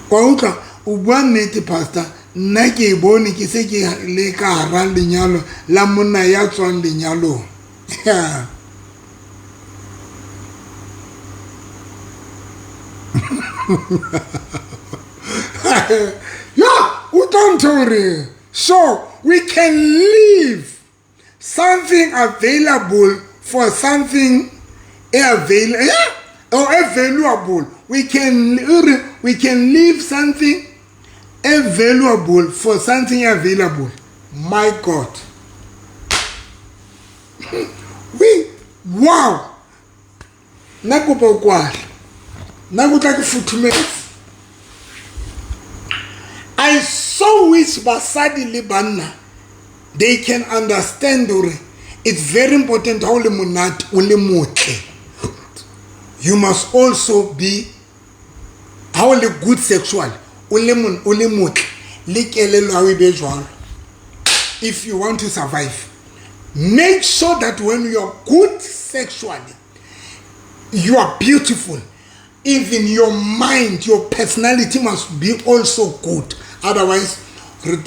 Speaker 1: Kwa ubwanit pastor. Nna ke bone ke se ke le ka hara lenyalo la monna ya tswang lenyalong. Yeah. Don't worry. So we can leave something available for something available. We can leave something available for something available. My God. Wow. Nakupa kwa. Nakutaki futumes. I so wish basadi libana they can understand it's very important how le monat ule motle. You must also be how le good sexual. If you want to survive, make sure that when you are good sexually, you are beautiful. Even your mind, your personality must be also good. Otherwise, body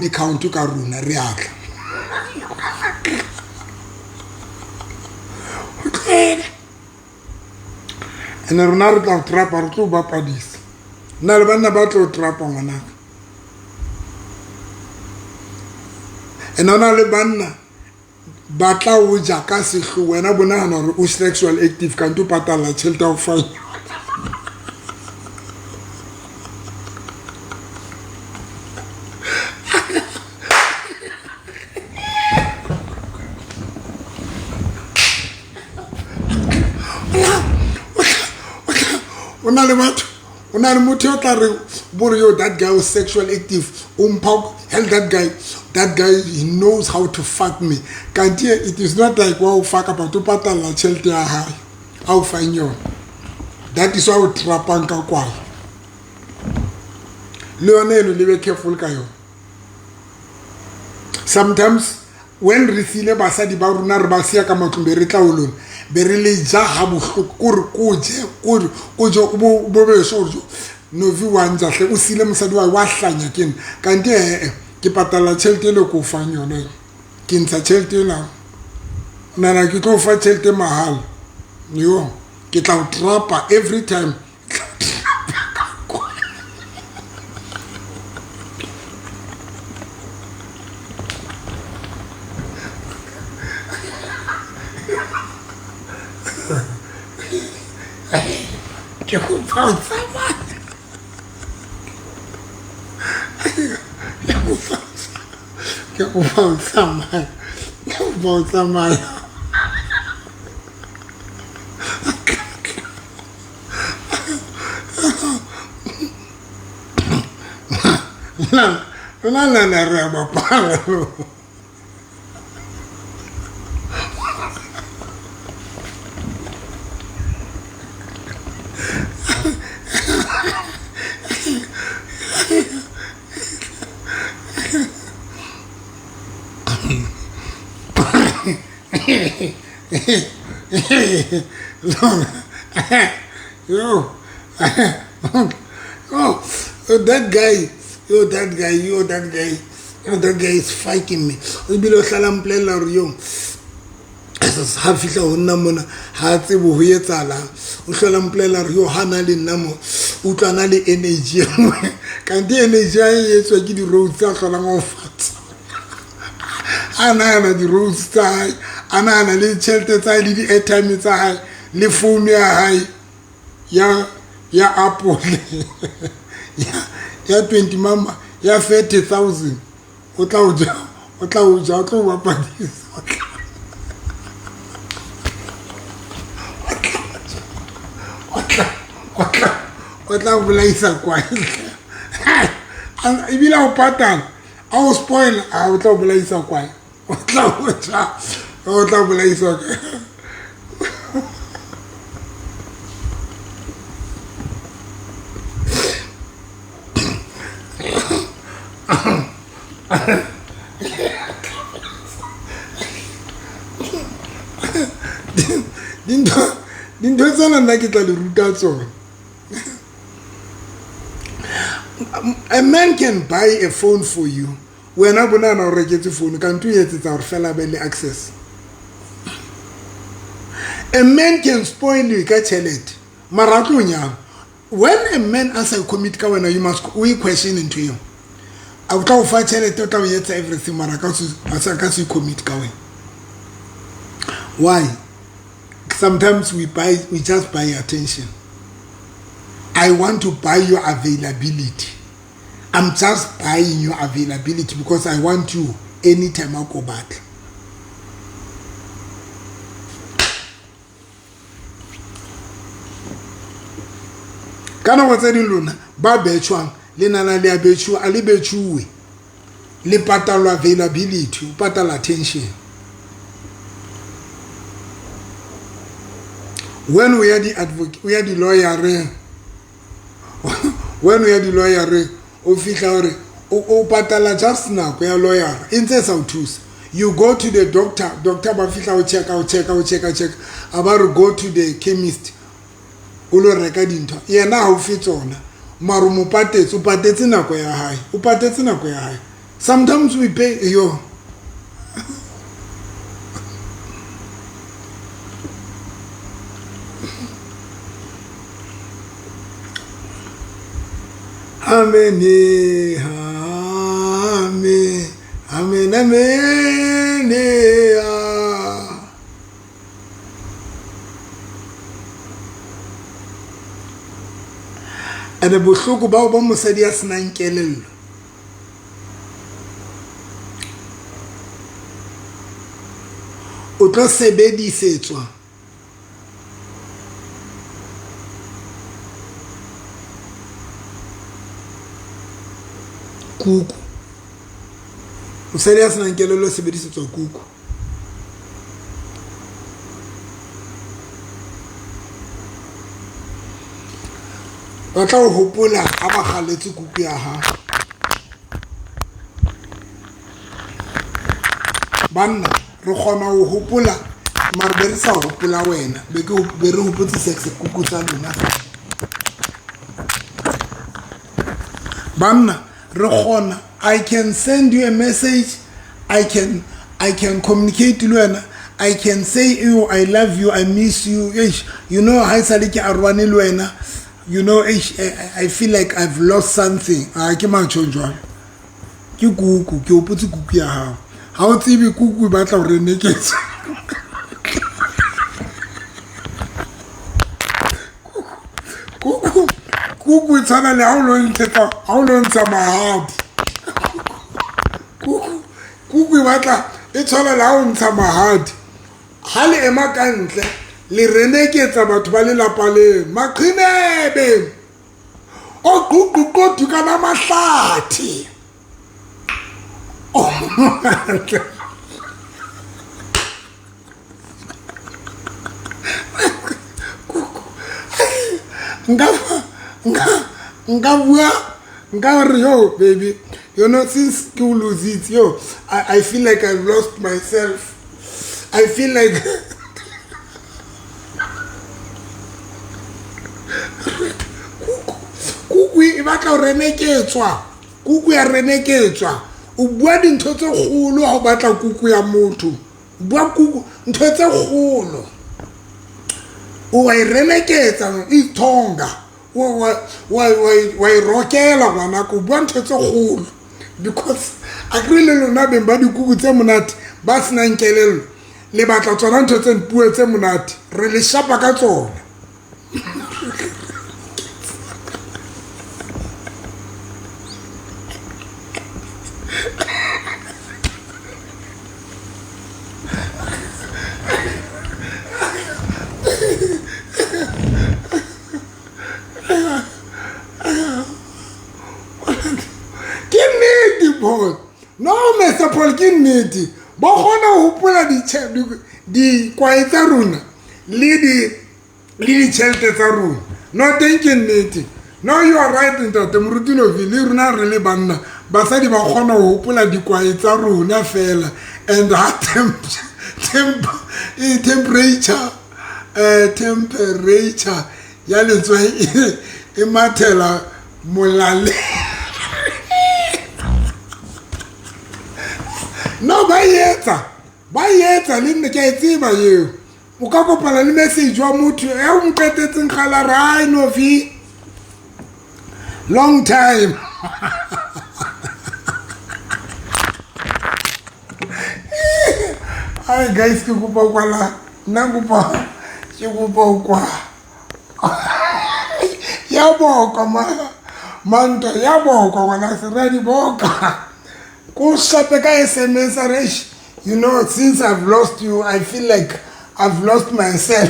Speaker 1: count to karuna react. And a runner of trap or two bapadis. Nalvana battle trap on an act. And on a banna Batla Ujakasi, when a banana or sexual active can do patala shelter of fire. Una motho o tla re bore yo that guy was sexual active. Hell that guy he knows how to fuck me. Kanti it is not like wow fuck about to patala chelete ya hae. How fine you. That is why o trapang ka kwa. Le yone eno le be careful ka yo. Sometimes when re file basadi ba runa re ba sia ka matlong re tla olona be re le ja ha bohloko ko je bo be so no vi wanja hle o sile mosadi wa hlanya kene kanti ke patala chelete le ko fang yona ke ntsha chelete la nana ke tlo fa chelete mahal yo ke tla o trapa every time que falsa mais la reba para yo, that guy is fighting me. Bilo salam plela yo. Ha fihla ho nna mona ha tsebo ho etsala o hlola mplela yo hana le namo utlwana le energy kanti energy e etswa ke di roads tsa hlola ngo fatsa ana di roads tsa ana le chelete tsa le di airtime tsa hae le phone ya hae ya Apple ya 20 mama ya 30,000 o tla o ja o tlo ba padisa o tla bolaisa kwa ibila o patala a o spoil a o tla bolaisa kwa o tla bolaisa dintho tsena nna ke tla le ruta tsona. A man can buy a phone for you. Wena bona na o reketse phone ka ntu etsetsa hore fela be le access. A man can spoil you ka tšhelete mara tlo nya. When a man as a commit ka wena you must we question into him. A tla o fa tšhelete o tla o etsa everything mara ka se commit ka wena. Why? Sometimes we just buy attention. I want to buy your availability. I'm just buying your availability because I want you anytime I go back. Kana wa tsedi lona ba betshwang le nana le abetshwa ali betshwe le patalo availability u patala attention. When we are the advocate, we are the lawyer. When we are the lawyer, official, o patala just now, we are lawyer. Instead of tools, you go to the doctor. Doctor, bafika check. About go to the chemist. Ulo recording to. Yeah, now fit on. Marumu patets, upatets na kwa high. Upatets na kwa high. Sometimes we pay yo. Amen. And the bohloko ba ba mosadi a sena nkelello. O tlo sebedisetswa kuku mosadi a senang kelello sebedisetswa kuku ba tla o hopola ha ba kgaletse kuku ya hao banna re kgona ho hopola mara be re sa hopola wena be re hopotse sex kuku tsa lona banna re kgona I can send you a message I can communicate le wena I can say you I love you I miss you you know ha sale ke arwane le wena you know I feel like I've lost something ke macho jwalo ke kuku ke hopotse kuku ya hao ha o tsebe kuku ba tla o reneketsa kuku tsana le ha o lo ntsha mahadi kuku batla e tshwana le ha o ntsha mahadi ha le ema ka ntle le reneketsa batho ba le lapa le maqhinebe o ququqodu kana mahlathi nga re yo baby you know since you lose it yo I feel like I've lost myself I feel like kuku e batla o reneketswa kuku ya reneketswa o bua dintho tse kgolo ha o batla kuku ya motho bua kuku ntho tse kgolo o wa reneketsa ithonga wa irokela ngwana ko bua ntho tse kgolo because agree lona beng ba dikuku tse monate ba sena nkelelo le batla tsona ntho tse puo tse monate re le shapa ka tsona no Mr. Paul ke nnete ba gona ho hopola di kwaetsa runa le di tšhelete tsa runa no thank you nnete no you are right ntate Morutilove le runa re le banna basadi ba gona ho hopola di kwaetsa runa fela and temperature ya letswai e mathela molale no ba yetsa le nne ke a tseba eo o ka kopana le message wa motho e o mqetetseng kgala ra no vi long time hi guys ke kopa kwala nna ke kopa kwa ya boka manto ya boka ngwana se ready boka go shape ka SMS resh you know since I've lost you I feel like I've lost myself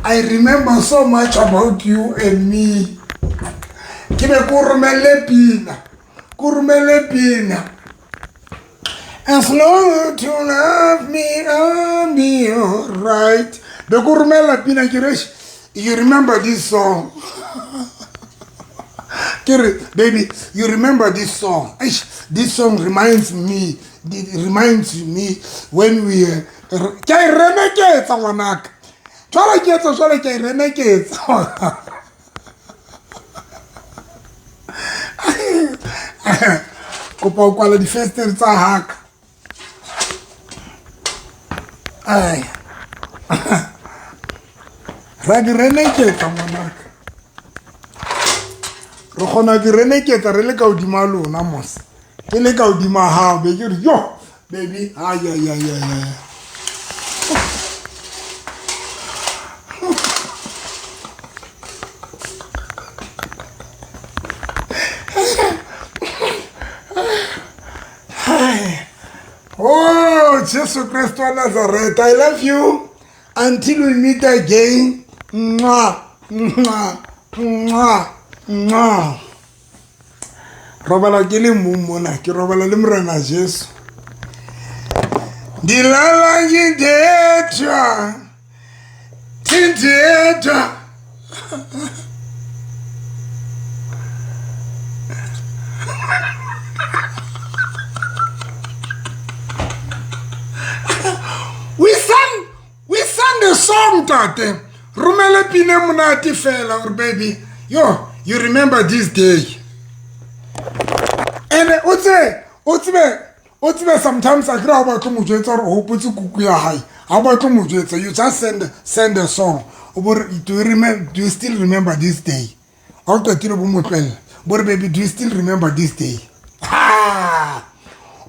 Speaker 1: I remember so much about you and me ke be ko romelle pina as long as you love me I'll be alright be ko romella pina ke resh you remember this song baby you remember this song this song reminds me when we ke reneketsa ngwanaka jwale ke reneketsa kopa o kwala di-festere tsa haka ai ra di reneketsa ngwanaka re kgona di reneketsa re le ka hodima lona mos ke le ka hodima hao be ke re yo baby ya oh Jesus Christ wa Nazareth I love you until we meet again. Mwah, mwah, mwah, mwah. Robala ke le mona ke robala le morena Jesu. Dilala ngidetha. Tindetha. We sang the song, Tate. Rumele pine munati fela, or baby. Yo, you remember this day. And Otime sometimes I grab a commuter or put to kukuya high. How about commuter? You just send a song. Do you still remember this day? But baby, do you still remember this day? Ha!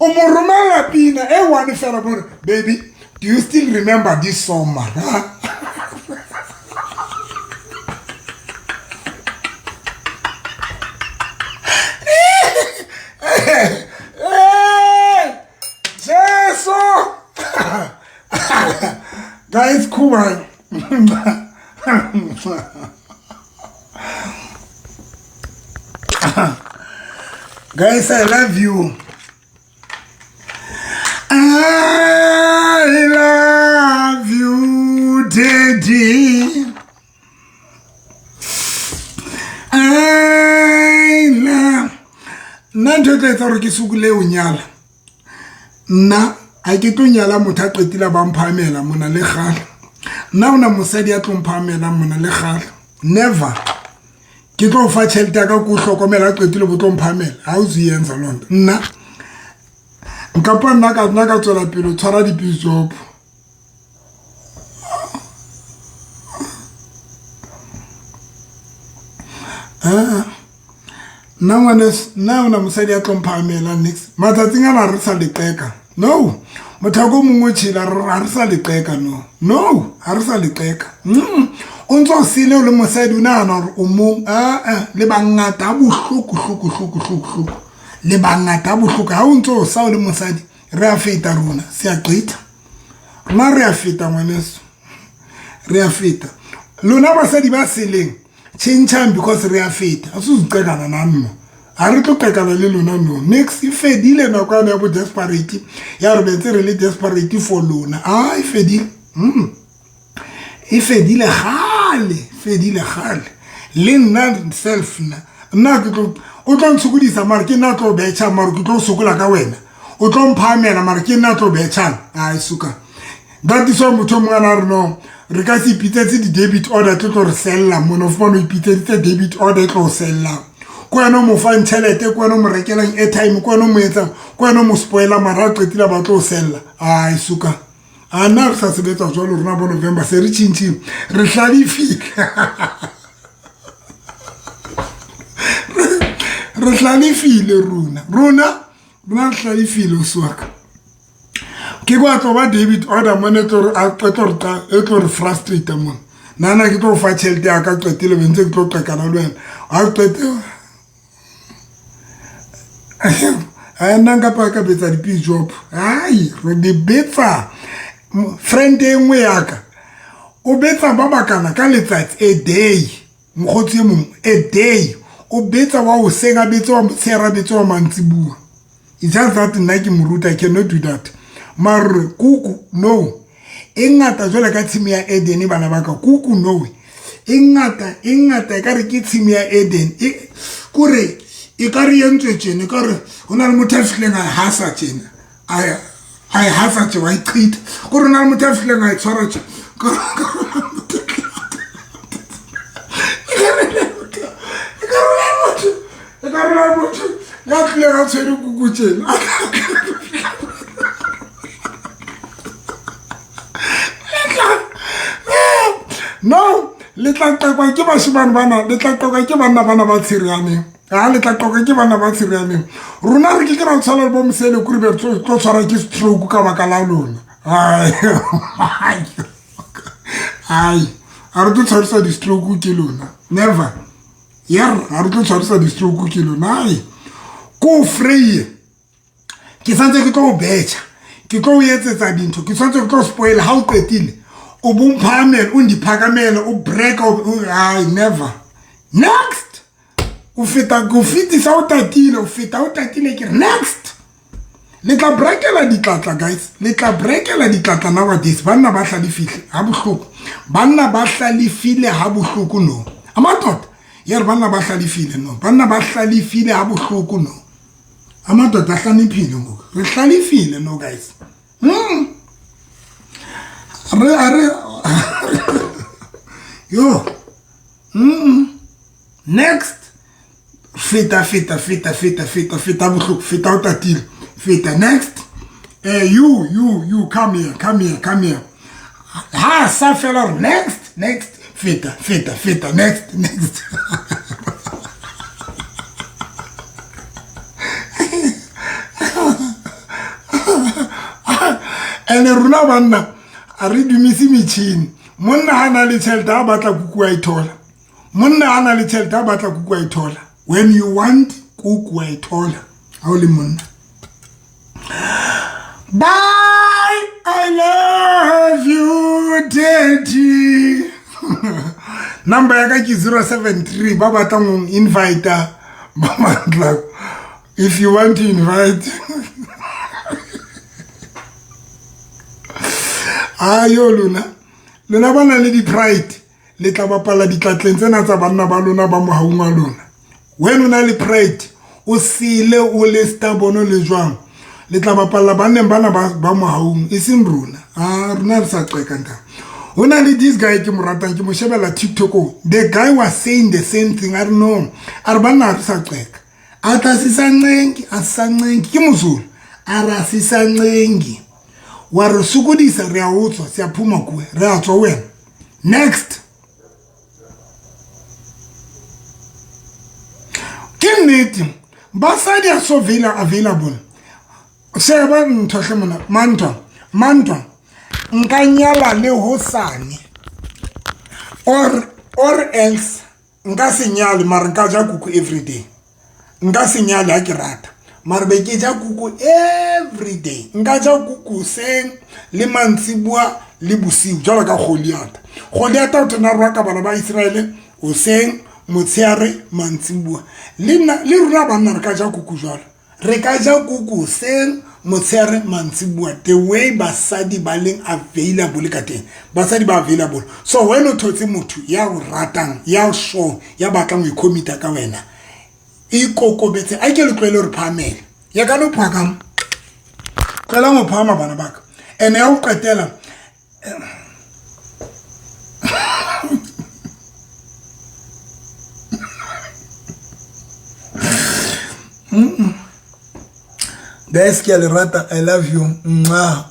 Speaker 1: Rumela pina, one fella, baby. Do you still remember this song, man? Hey, Jesus! Guys, cool, man. Guys, I love you. I love you, Daddy. I love. Nanto tla tsara ke sukule o nyala. Nna a ke tlo nyala motho a qetile ba mphamela mona le gala. Nna una mosadi a tlo mphamela mona le gala. Never. Ke tlo fa tšhelete ka go hlokomela a qetile bo tlo mphamela. Ha o ziyenza lonto. Nna nkapa nna ka tswela pelo tshwara dipijopo. Now na mosadi a tlo mphamela next. Matsatsing a re sa leqeka. No. Mothago mongwe tshila re sa leqeka no. No, ha re sa leqeka. O ntso sile o le mosadi una na o mo le bangata bohloko. Le bangata bohloko ha o ntso sa o le mosadi re a feta rona se a qita. Ma re a feta ngwaneso. Re a feta. Lona basadi ba seleng change because re a feta. Asuzicekana nami. Ari to kekana le lona no. Next ifedile na kwa na bo desperate. Ya re betse re le desperate for lona. Ifedile. Ifedile khale. Le nna self na ke tlo o tlo ntsukudisa mara ke na tlo betcha mara ke tlo sukula ka wena. O tlo mphamela mara ke na tlo betcha. Suka. That is why motho mwana re no re ka se pitetse di debit order tlo re sella mono of mono ipitetse debit order tlo sella. Kwena mo fa ntšhelete kwena mo rekelang airtime kwena mo etsa kwena mo spoiler mara qetile ba tlo sella. Suka. Ana re sa sebetsa jwalo rena bo November se re tšhintšhi re hlalifile. Re hlalifile rona hlalifile o swaka. Ke go tlo ba David order monitor a qetlo re tlo re frustrate mon. Nana ke tlo fa tšhelete ya ka qetile bentse ke tlo qekana le wena. A qetile nna nka pa ka betsa dipijopo. Re di betsa friend engwe ya ka. O betsa ba bakana ka letsatsi a day. Mokgotsi e mong a day. O betsa wa o senga betsa wa motshera betsa wa mantsibua. It's just that nna ke moruta I cannot do that. Mar kuku no. Engata jwale ka tshimi ya Eden bana baka kuku no. Engata e ka re ke tshimi ya Eden. Kore e ka re yentswe tjene ka re hona le motho a fihleng a hasa tjena. Ai hasa tje wa iqhita. Kore hona le motho a fihleng a tshwara tje. Ya tle ga tshwere kuku tjena. No, le tla qoqa ke bashimane bana, le tla qoqa ke bana ba tshirianeng. Le tla qoqa ke bana ba tshirianeng. Rona re ke ra tshwala le bo msele kuri be tlo tshwara ke stroke ka baka la lona. A re tlo tshwarisa di stroke ke lona. Never. A re tlo tshwarisa di stroke ke lona. Ko free. Ke santse ke tlo betcha. Ke tlo etsetsa dintho. Ke santse ke tlo spoil ha o qetile. ubumphamela undiphakamela ubreaka hayi never. Next ufitisa utatile ke next. Le tla breakela ditlatla guys, le tla breakela ditlatla nowadays. Banna ba hlalefile ha bohloko, banna ba hlalefile ha bohloko no. Amadoda yere banna ba hlalefile no, banna ba hlalefile ha bohloko no. Amadoda hlalefile ngoku, re hlalefile no guys. Yo. Next. Fita bohloko, fita utatile. Fita next. You come here. Ha sa fela next. Fita next. Ene runa banna a re dumisi metšhini. Monna hana le tšhelete a batla kuku a ithola. When you want kuku a ithola. Ha o le monna. Bye, I love you, daddy. Number ya ka ke 073 ba batla mo invite ba matla. If you want to invite. Ayo luna bana le di pride le tla bapala ditlatleng tsena tsa banna ba lona ba mohaunga lona. When una le pride o sile o le stabono le jwang le tla bapala banneng bana ba mohaung e seng rona. Rona re sa qeka nta. Una le this guy ke mo ratang ke mo shebela TikTok. The guy was saying the same thing. I don't know. Are bana re sa qeka. Ata sisancengi asisancengi ke mozulu. Ara sisancengi. Wa re sokodisa re a utswa se a phuma kuwe re a tswa wena. Next. Ke nnete basadi a so available. Se ba nthohle mona mantwa nka nyala le hosane or else nka se nyale mara nka ja kuku everyday. Nka se nyale ha ke rata mara be ke ja kuku everyday. Nka ja kuku seng le mantsibua le bosiu jalo ka Goliata o tena rwa ka bana ba Israel o seng motsheare mantsibua. Le runa banna re ka ja kuku jalo. Re ka ja kuku seng motsheare mantsibua. The way basadi ba leng available ka teng. Basadi ba available. So when o thotse motho ya o ratang, ya o show, ya batlang go commita ka wena. Ikokobetse a ke le tlwele re phamela ya ka no phakam tlela mo phama bana baka ene ya o qetela guys ke le rata I love you mwah